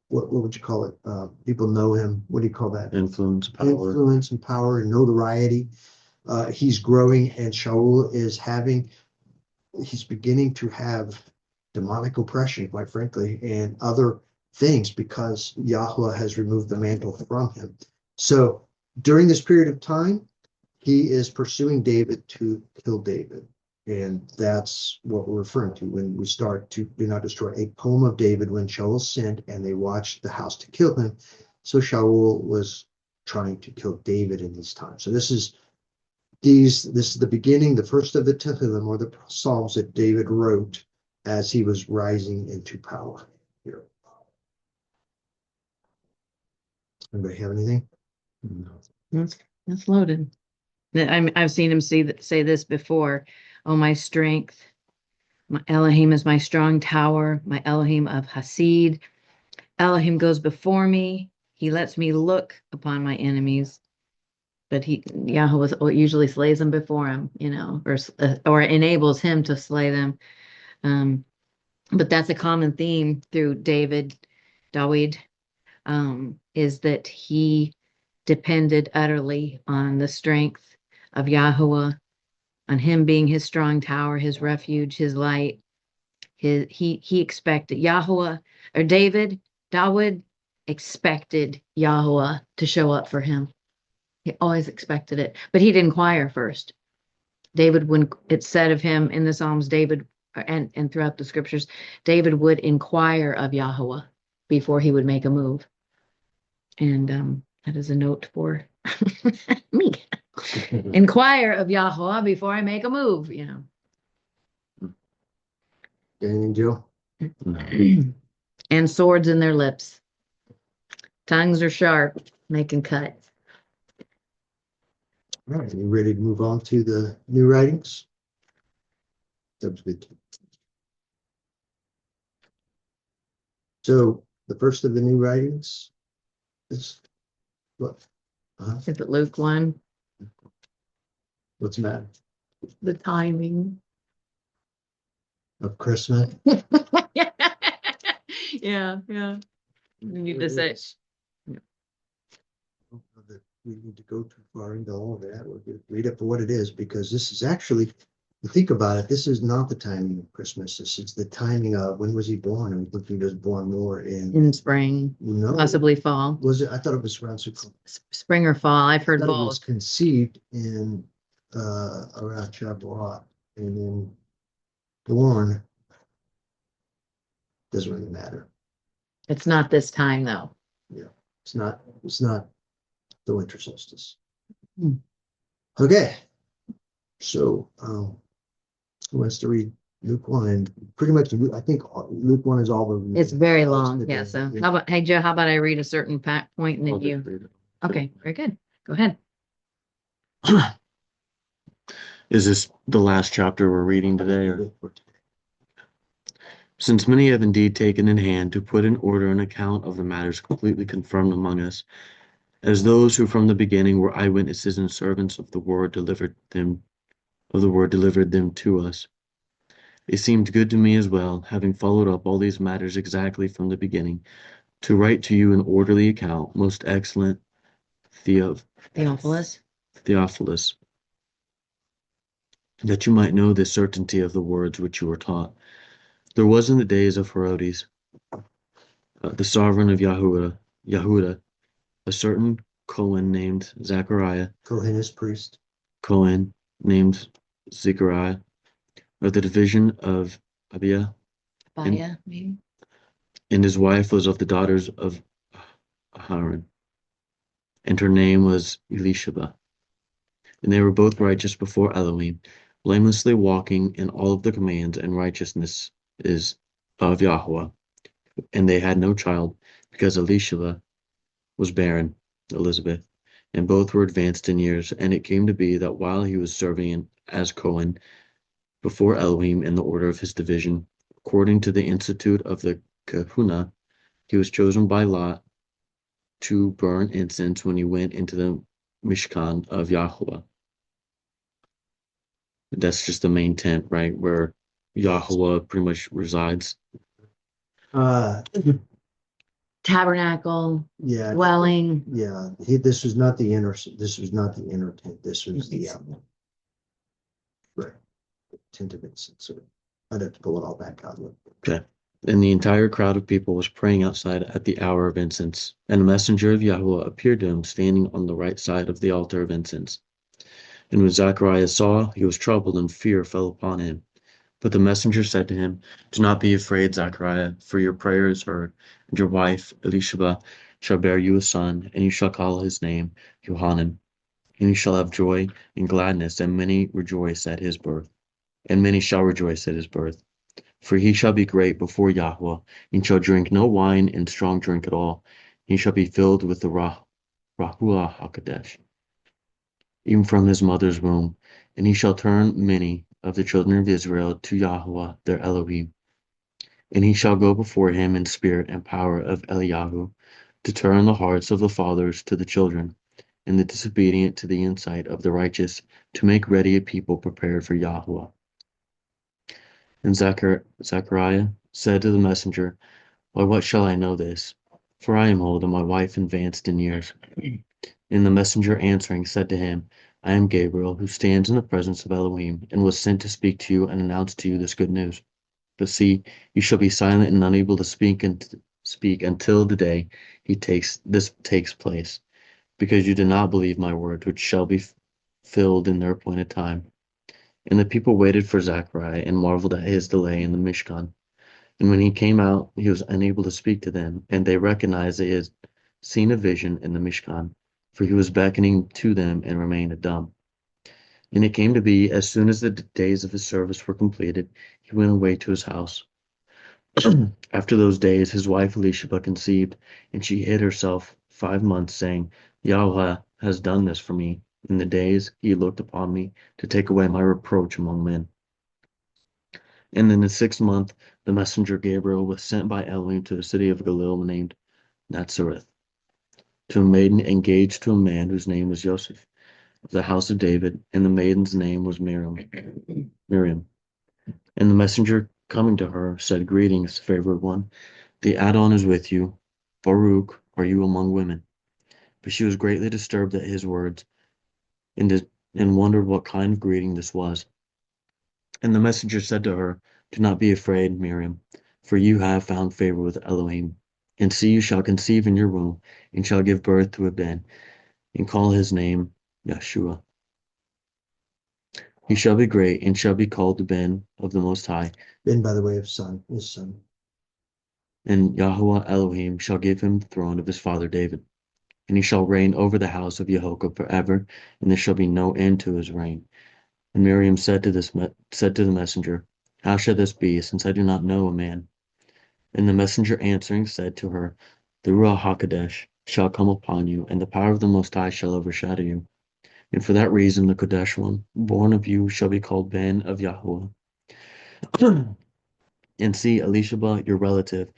what would you call it? People know him. What do you call that? Influence, power. Influence and power and notoriety. He's growing, and Shaul he's beginning to have demonic oppression, quite frankly, and other things, because Yahweh has removed the mantle from him. So during this period of time, he is pursuing David to kill David. And that's what we're referring to when we start to do not destroy, a poem of David when Shaul sinned and they watched the house to kill him. So Shaul was trying to kill David in this time. So this is the beginning, the first of the Tehillim, or the Psalms that David wrote as he was rising into power here. Anybody have anything? No. That's loaded. I've seen him say this before. Oh, my strength. My Elohim is my strong tower, my Elohim of Hasid. Elohim goes before me. He lets me look upon my enemies. But Yahweh usually slays them before him, or enables him to slay them. But that's a common theme through David, is that he depended utterly on the strength of Yahweh, on him being his strong tower, his refuge, his light. He expected Yahweh, or David expected Yahweh to show up for him. He always expected it, but he did inquire first. David, when it's said of him in the Psalms, David, and throughout the scriptures, David would inquire of Yahweh before he would make a move. And that is a note for me. Inquire of Yahweh before I make a move, Anything, Joe? And swords in their lips. Tongues are sharp, making cuts. All right, you ready to move on to the new writings? Sounds good. So the first of the new writings is what? Is it Luke 1? What's that? The timing. Of Christmas? Yeah. You need to say. We need to go too far into all of that. We'll read it for what it is, because this is actually, you think about it, this is not the timing of Christmas. This is the timing of, when was he born? And we think he was born more in Spring, no, possibly fall. Was it? I thought it was around Spring or fall. I've heard It both. was conceived in around Shavuot, and then born. Doesn't really matter. It's not this time though. Yeah, it's not the winter solstice. Hmm. Okay, so who wants to read Luke 1? And pretty much, I think Luke 1 is all the. It's very long. Yeah. So hey Joe, how about I read a certain point and then I'll you? just read it. Okay, very good. Go ahead. Is this the last chapter we're reading today? Or? Since many have indeed taken in hand to put in order an account of the matters completely confirmed among us, as those who from the beginning were eyewitnesses and servants of the word delivered them to us. It seemed good to me as well, having followed up all these matters exactly from the beginning, to write to you an orderly account, most excellent Theophilus. Theophilus, that you might know the certainty of the words which you were taught. There was in the days of Herodes, the sovereign of Yehuda, a certain Cohen named Zachariah, Kohenis priest. Cohen named Zechariah, of the division of Abia, Baya, maybe. and his wife was of the daughters of Aharon, and her name was Elisheba. And they were both righteous before Elohim, blamelessly walking in all of the commands and righteousness is of Yahweh. And they had no child, because Elisheba was barren, Elizabeth, and both were advanced in years. And it came to be that while he was serving as Cohen before Elohim in the order of his division, according to the institute of the Kahuna, he was chosen by Lot to burn incense when he went into the Mishkan of Yahweh. That's just the main tent, right, where Yahweh pretty much resides. Uh, Tabernacle, yeah, dwelling. yeah. This was not the inner. This was not the inner tent. This was the right tent of incense. So I'd have to pull it all back out. Okay. And the entire crowd of people was praying outside at the hour of incense. And a messenger of Yahweh appeared to him, standing on the right side of the altar of incense. And when Zacharias saw, he was troubled, and fear fell upon him. But the messenger said to him, Do not be afraid, Zachariah, for your prayer is heard, and your wife, Elisheba, shall bear you a son, and you shall call his name Johanan. And you shall have joy and gladness, and many rejoice at his birth. And many shall rejoice at his birth. For he shall be great before Yahweh, and shall drink no wine and strong drink at all. He shall be filled with the Ruach HaKodesh, even from his mother's womb. And he shall turn many of the children of Israel to Yahweh their Elohim. And he shall go before him in spirit and power of Eliyahu, to turn the hearts of the fathers to the children, and the disobedient to the insight of the righteous, to make ready a people prepared for Yahweh. And Zechariah said to the messenger, Why, what shall I know this? For I am old, and my wife advanced in years. And the messenger answering said to him, I am Gabriel, who stands in the presence of Elohim, and was sent to speak to you and announce to you this good news. But see, you shall be silent and unable to speak until the day this takes place, because you did not believe my words, which shall be filled in their appointed time. And the people waited for Zechariah and marveled at his delay in the Mishkan. And when he came out, he was unable to speak to them, and they recognized that he had seen a vision in the Mishkan, for he was beckoning to them and remained dumb. And it came to be, as soon as the days of his service were completed, he went away to his house. After those days, his wife Elisheba conceived, and she hid herself 5 months, saying, Yahweh has done this for me. In the days he looked upon me to take away my reproach among men. And in the 6th month, the messenger Gabriel was sent by Elohim to a city of Galilee named Nazareth, to a maiden engaged to a man whose name was Joseph, of the house of David, and the maiden's name was Miriam. And the messenger coming to her said, Greetings, favored one. The Adon is with you. Baruch are you among women. But she was greatly disturbed at his words, and wondered what kind of greeting this was. And the messenger said to her, Do not be afraid, Miriam, for you have found favor with Elohim. And see, you shall conceive in your womb, and shall give birth to a Ben, and call his name Yeshua. He shall be great, and shall be called the Ben of the Most High. Ben, by the way, of son, his son. And Yahweh Elohim shall give him the throne of his father David. And he shall reign over the house of Yehoiakim forever, and there shall be no end to his reign. And Miriam said to the messenger, How shall this be, since I do not know a man? And the messenger answering said to her, The Ruach HaKodesh shall come upon you, and the power of the Most High shall overshadow you. And for that reason the Kodesh one, born of you, shall be called Ben of Yahweh. And see, Elisheba, your relative,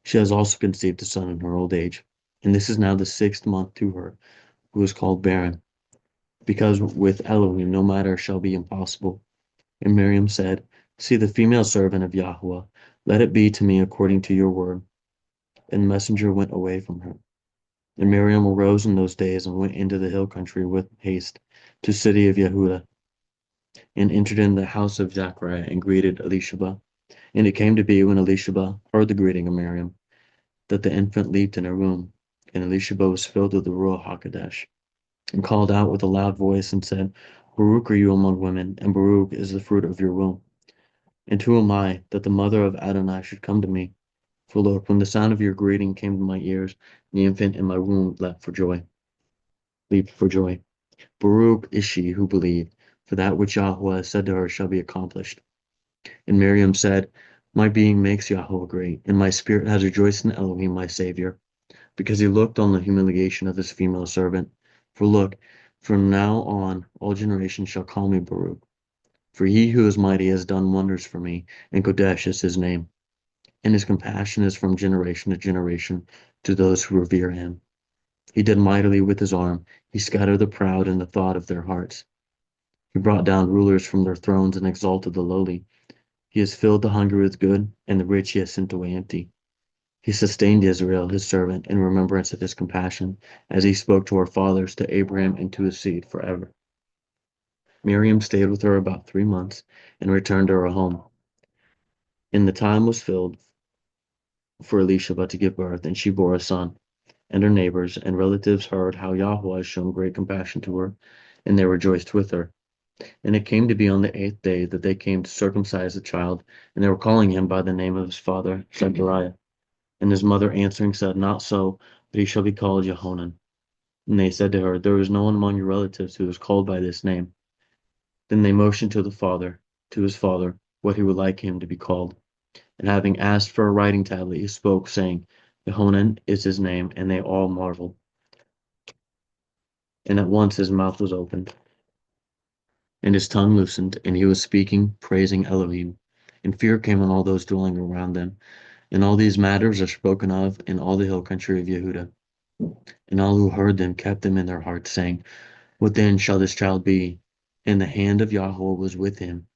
she has also conceived a son in her old age. And this is now the 6th month to her, who is called barren, because with Elohim no matter shall be impossible. And Miriam said, See, the female servant of Yahweh, let it be to me according to your word. And the messenger went away from her. And Miriam arose in those days and went into the hill country with haste to the city of Yehuda, and entered in the house of Zachariah and greeted Elisheba. And it came to be when Elisheba heard the greeting of Miriam that the infant leaped in her womb. And Elisheba was filled with the Ruach HaKodesh, and called out with a loud voice and said, Baruch are you among women, and Baruch is the fruit of your womb. And who am I that the mother of Adonai should come to me? For look, when the sound of your greeting came to my ears, the infant in my womb leaped for joy. Baruch is she who believed, for that which Yahweh has said to her shall be accomplished. And Miriam said, My being makes Yahweh great, and my spirit has rejoiced in Elohim my Savior, because he looked on the humiliation of his female servant. For look, from now on all generations shall call me Baruch. For he who is mighty has done wonders for me, and Kodesh is his name. And his compassion is from generation to generation to those who revere him. He did mightily with his arm. He scattered the proud in the thought of their hearts. He brought down rulers from their thrones and exalted the lowly. He has filled the hungry with good, and the rich he has sent away empty. He sustained Israel, his servant, in remembrance of his compassion, as he spoke to our fathers, to Abraham, and to his seed forever. Miriam stayed with her about 3 months, and returned to her home. And the time was filled for Elisheba to give birth, and she bore a son. And her neighbors and relatives heard how Yahweh had shown great compassion to her, and they rejoiced with her. And it came to be on the 8th day that they came to circumcise the child, and they were calling him by the name of his father, Zechariah. And his mother answering said, Not so, but he shall be called Jehonan. And they said to her, There is no one among your relatives who is called by this name. Then they motioned to his father, what he would like him to be called. And having asked for a writing tablet, he spoke, saying, Jehonan is his name, and they all marveled. And at once his mouth was opened, and his tongue loosened, and he was speaking, praising Elohim. And fear came on all those dwelling around them. And all these matters are spoken of in all the hill country of Yehuda. And all who heard them kept them in their hearts, saying, What then shall this child be? And the hand of Yahweh was with him.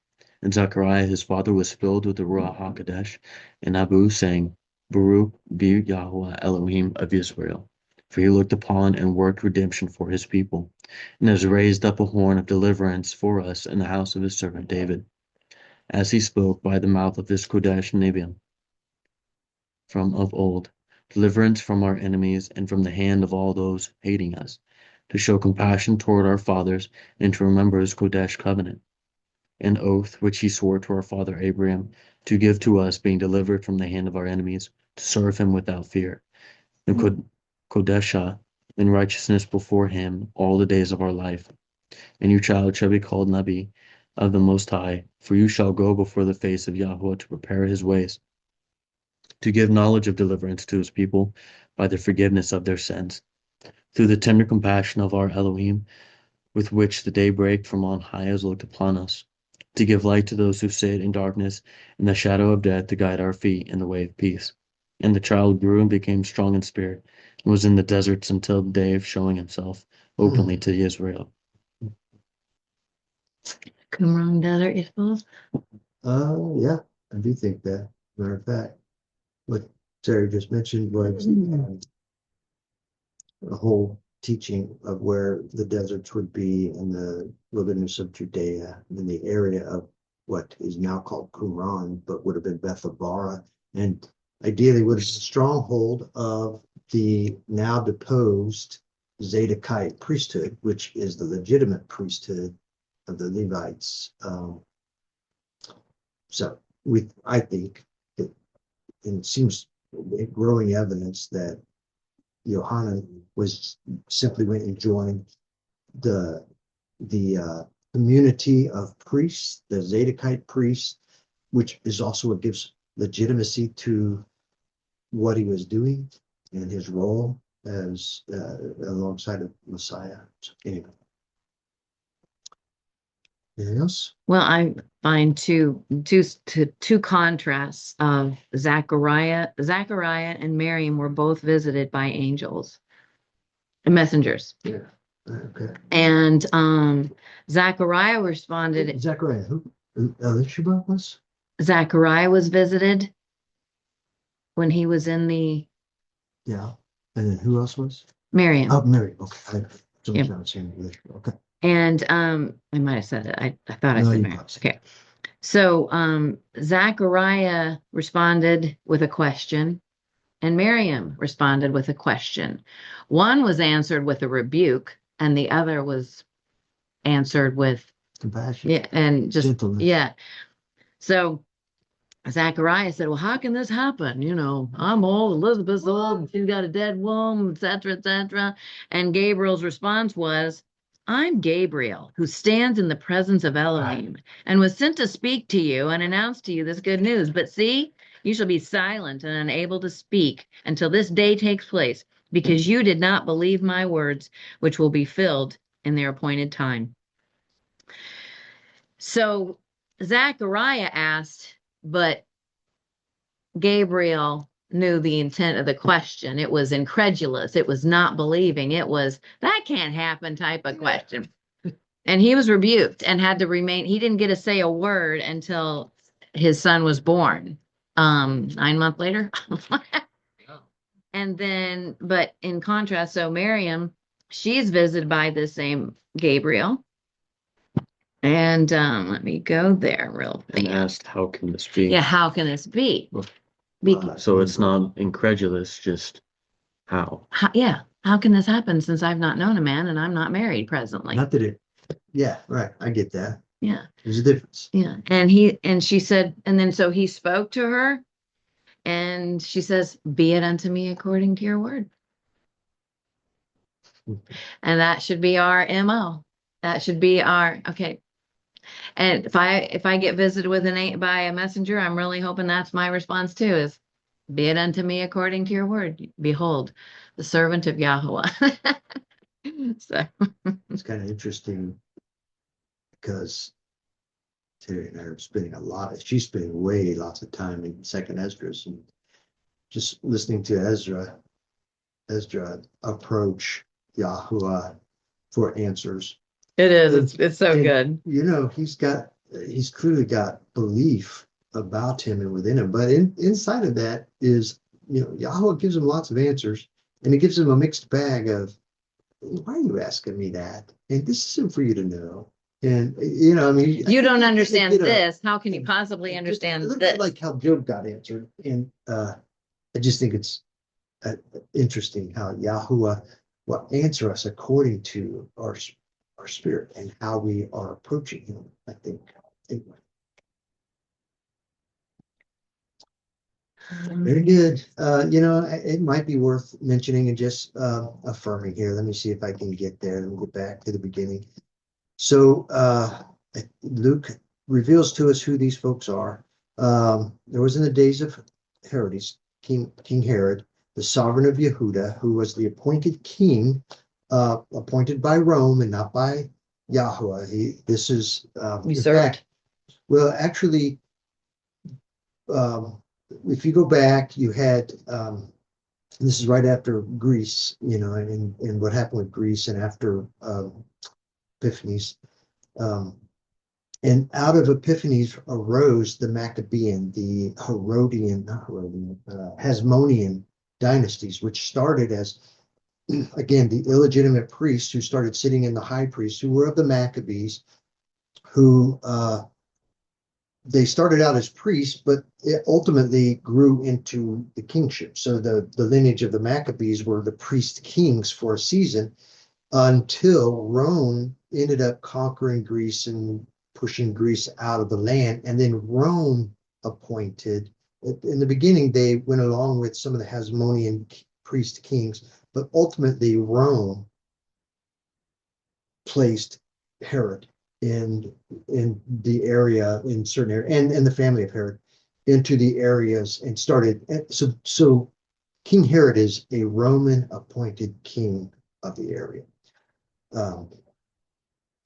And Zechariah his father was filled with the Ruach HaKodesh, and Abu saying, Baruch be Yahweh Elohim of Israel. For he looked upon and worked redemption for his people, and has raised up a horn of deliverance for us in the house of his servant David, as he spoke by the mouth of his Kodesh Nebiim from of old, deliverance from our enemies and from the hand of all those hating us, to show compassion toward our fathers, and to remember his Kodesh covenant, an oath which he swore to our father Abraham, to give to us, being delivered from the hand of our enemies, to serve him without fear, and Kodeshah in righteousness before him all the days of our life. And your child shall be called Nabi of the Most High, for you shall go before the face of Yahweh to prepare his ways, to give knowledge of deliverance to his people by the forgiveness of their sins, through the tender compassion of our Elohim, with which the daybreak from on high has looked upon us, to give light to those who sit in darkness and the shadow of death, to guide our feet in the way of peace. And the child grew and became strong in spirit, and was in the deserts until the day of showing himself openly to Israel. Qumran Desert, you suppose? Yeah, I do think that. Matter of fact, what Sarah just mentioned was the whole teaching of where the deserts would be in the wilderness of Judea, in the area of what is now called Qumran, but would have been Bethabara, and ideally was a stronghold of the now deposed Zadokite priesthood, which is the legitimate priesthood of the Levites. So I think that, and it seems growing evidence that Yohanan was simply went and joined the community of priests, the Zadokite priests, which is also what gives legitimacy to what he was doing and his role as alongside of Messiah. So anyway, anything else? Well, I find two contrasts of Zechariah and Miriam were both visited by angels and messengers. Yeah. Okay. And Zechariah responded. Zechariah, who Elisheba was? Zechariah was visited when he was in the Yeah. And then who else was? Miriam. Oh, Mary. Okay. Yep. Okay. And I might have said it. I thought I No, said you Miriam. probably said Okay. So Zachariah responded with a question, and Miriam responded with a question. One was answered with a rebuke, and the other was answered with compassion, yeah, and just gentleness. yeah. So Zachariah said, well, how can this happen? I'm old, Elizabeth's old, and she's got a dead womb, etc., etc. And Gabriel's response was, I'm Gabriel, who stands in the presence of Elohim, and was sent to speak to you and announce to you this good news. But see, you shall be silent and unable to speak until this day takes place, because you did not believe my words, which will be filled in their appointed time. So Zachariah asked, but Gabriel knew the intent of the question. It was incredulous. It was not believing. It was, that can't happen type of question. And he was rebuked and had to remain. He didn't get to say a word until his son was born. 9 months later. And then, but in contrast, so Miriam, she's visited by the same Gabriel. And let me go there real And fast. asked, how can this be? Yeah, how can this be? So it's not incredulous, just how? How can this happen since I've not known a man and I'm not married presently? Not that it. Yeah, right. I get that. Yeah. There's a difference. Yeah. And she said, and then so he spoke to her and she says, be it unto me according to your word. And that should be our MO. That should be our, okay. And if I get visited with by a messenger, I'm really hoping that's my response too, is be it unto me according to your word. Behold, the servant of Yahweh. So It's kind of interesting because Terry and I are spending she's spending lots of time in Second Esdras, and just listening to Ezra approach Yahuwah for answers. it is. It's so And, good. He's clearly got belief about him and within him, but inside of that is, Yahweh gives him lots of answers, and he gives him a mixed bag of, why are you asking me that? And this isn't for you to know. And I mean, You don't understand this. How can you possibly understand this? Like how Job got answered, and I just think it's interesting how Yahuwah will answer us according to our spirit and how we are approaching him, I think. Anyway. Very good. It might be worth mentioning and just affirming here. Let me see if I can get there. Let me get back to the beginning. So Luke reveals to us who these folks are. There was in the days of Herod, King Herod, the sovereign of Yehuda, who was the appointed king, appointed by Rome and not by Yahweh. This is Usurped. Well, actually, if you go back, you had this is right after Greece, and what happened with Greece and after Epiphanes. And out of Epiphanes arose the Maccabean, the Hasmonean dynasties, which started as, again, the illegitimate priests who started sitting in the high priests, who were of the Maccabees, who they started out as priests, but it ultimately grew into the kingship. So the lineage of the Maccabees were the priest kings for a season until Rome ended up conquering Greece and pushing Greece out of the land. And then Rome appointed, in the beginning, they went along with some of the Hasmonean priest kings, but ultimately Rome placed Herod in the area, in certain area, and the family of Herod into the areas and started. So King Herod is a Roman appointed king of the area.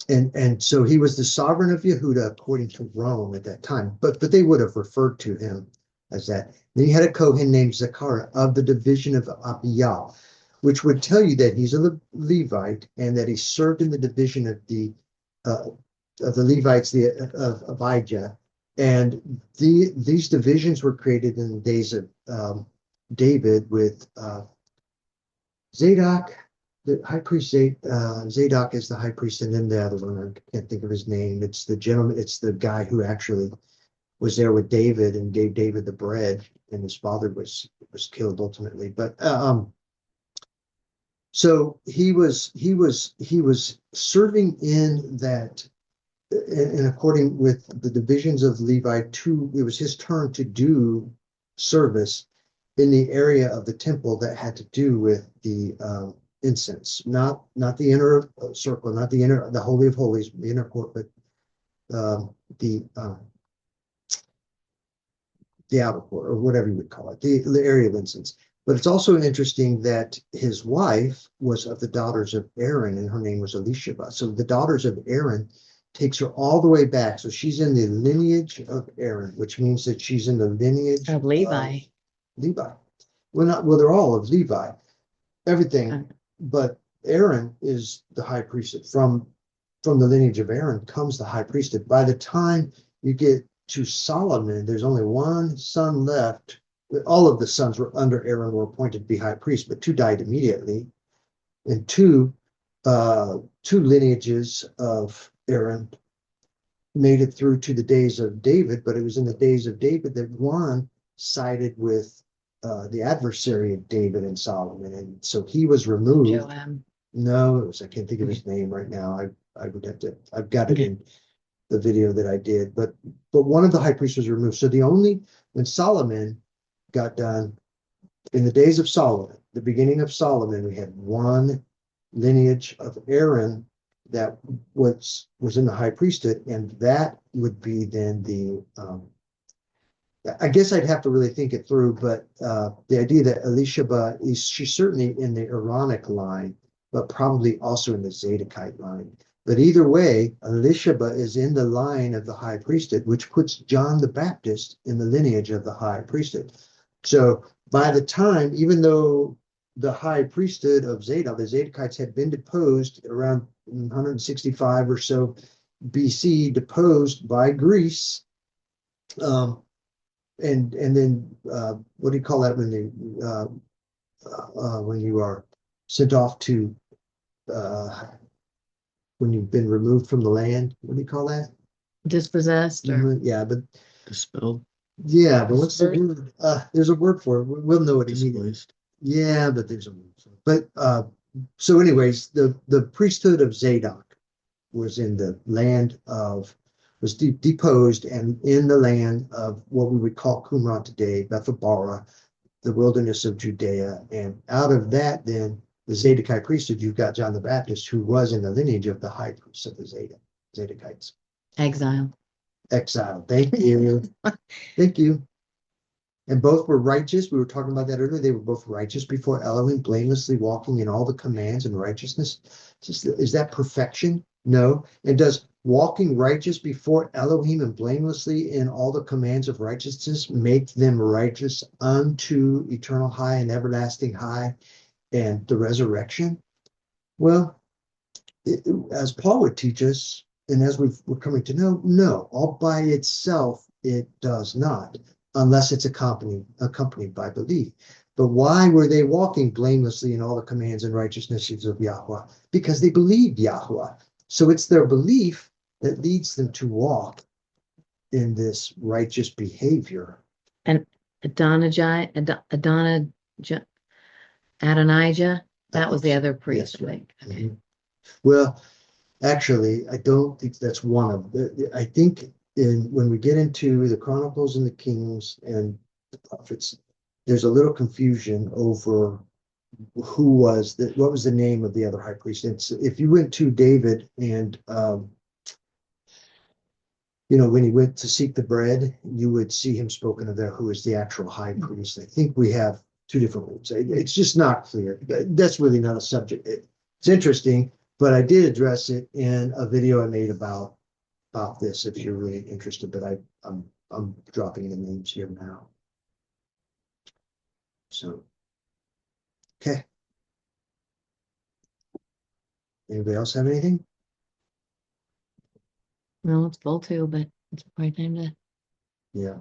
And so he was the sovereign of Yehuda according to Rome at that time, but they would have referred to him as that. Then he had a Kohen named Zechariah of the division of Abiyah, which would tell you that he's a Levite and that he served in the division of the Levites, of Abijah. And these divisions were created in the days of David with Zadok, the high priest Zadok is the high priest, and then the other one, I can't think of his name. It's the gentleman, it's the guy who actually was there with David and gave David the bread, and his father was killed ultimately. But so he was serving in that, and according with the divisions of Levi, it was his turn to do service in the area of the temple that had to do with the incense, not the inner circle, not the Holy of Holies, the inner court, but the outer court, or whatever you would call it, the area of incense. But it's also interesting that his wife was of the daughters of Aaron, and her name was Elisheba. So the daughters of Aaron takes her all the way back. So she's in the lineage of Aaron, which means that she's in the lineage Of Levi. Levi. Well, they're all of Levi, everything. Okay. But Aaron is the high priesthood. From the lineage of Aaron comes the high priesthood. By the time you get to Solomon, there's only one son left. All of the sons were under Aaron were appointed to be high priests, but two died immediately. And two lineages of Aaron made it through to the days of David, but it was in the days of David that one sided with the adversary of David and Solomon, and so he was removed. Joab. No, I can't think of his name right now. I would have to. I've got it in the video that I did, but one of the high priests was removed. So when Solomon got done, in the days of Solomon, the beginning of Solomon, we had one lineage of Aaron that was in the high priesthood, and that would be then the I guess I'd have to really think it through, but the idea that Elisheba she's certainly in the Aaronic line, but probably also in the Zadokite line. But either way, Elisheba is in the line of the high priesthood, which puts John the Baptist in the lineage of the high priesthood. So by the time, even though the high priesthood of Zadok, the Zadokites had been deposed around 165 or so BC, deposed by Greece, and then what do you call that when you are sent off to when you've been removed from the land? What do you call that? Dispossessed or Yeah, but Dispelled, yeah, but what's the word? There's a word for it. We'll know what it means. displaced. Yeah, but there's a word for it. But so anyways, the priesthood of Zadok was in the land of was deposed and in the land of what we would call Qumran today, Bethabara, the wilderness of Judea. And out of that, then the Zadokite priesthood, you've got John the Baptist, who was in the lineage of the high priests of the Zadokites. exile. Exile. Thank you. Thank you. And both were righteous. We were talking about that earlier. They were both righteous before Elohim, blamelessly walking in all the commands and righteousness. Is that perfection? No. And does walking righteous before Elohim and blamelessly in all the commands of righteousness make them righteous unto eternal high and everlasting high and the resurrection? Well, as Paul would teach us, and as we're coming to know, no, all by itself, it does not, unless it's accompanied by belief. But why were they walking blamelessly in all the commands and righteousnesses of Yahweh? Because they believed Yahweh. So it's their belief that leads them to walk in this righteous behavior. And Adonijah, that was the other priest, Yes, I think. Mhm. Well, actually, I don't think that's one of the. I think when we get into the Chronicles and the Kings and the prophets, there's a little confusion over what was the name of the other high priest. If you went to David and when he went to seek the bread, you would see him spoken of there, who is the actual high priest. I think we have two different words. It's just not clear. That's really not a subject. It's interesting, but I did address it in a video I made about this, if you're really interested. But I'm dropping the names here now. So, okay. Anybody else have anything? No, it's full too, but it's probably time to Yeah.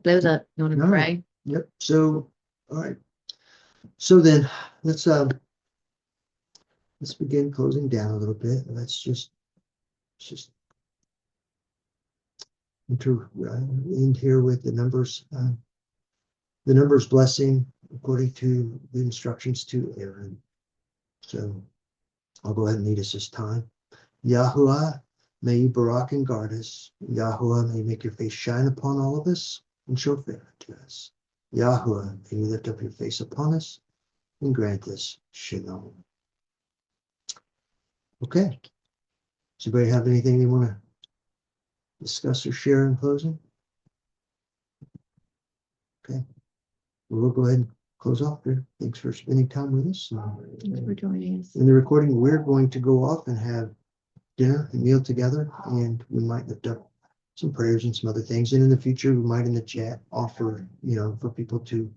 close up. You want to All pray? Yep. So, all right. So then let's let's begin closing down a little bit. Let's just end here with the numbers blessing according to the instructions to Aaron. So I'll go ahead and lead us this time. Yahuwah, may you barak and guard us. Yahuwah, may you make your face shine upon all of us and show favor to us. Yahuwah, may you lift up your face upon us and grant us shalom. Okay. Does anybody have anything they want to discuss or share in closing? Okay. We'll go ahead and close off here. Thanks for spending time with us. Thanks for joining us. In the recording, we're going to go off and have dinner and meal together, and we might lift up some prayers and some other things. And in the future, we might in the chat offer, for people to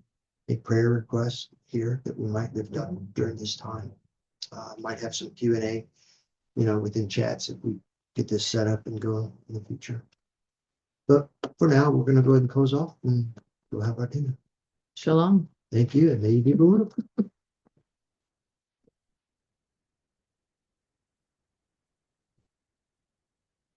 make prayer requests here that we might lift up during this time. Might have some Q&A, within chats if we get this set up and go in the future. But for now, we're going to go ahead and close off and we'll have our dinner. Shalom. Thank you, and may you be beautiful.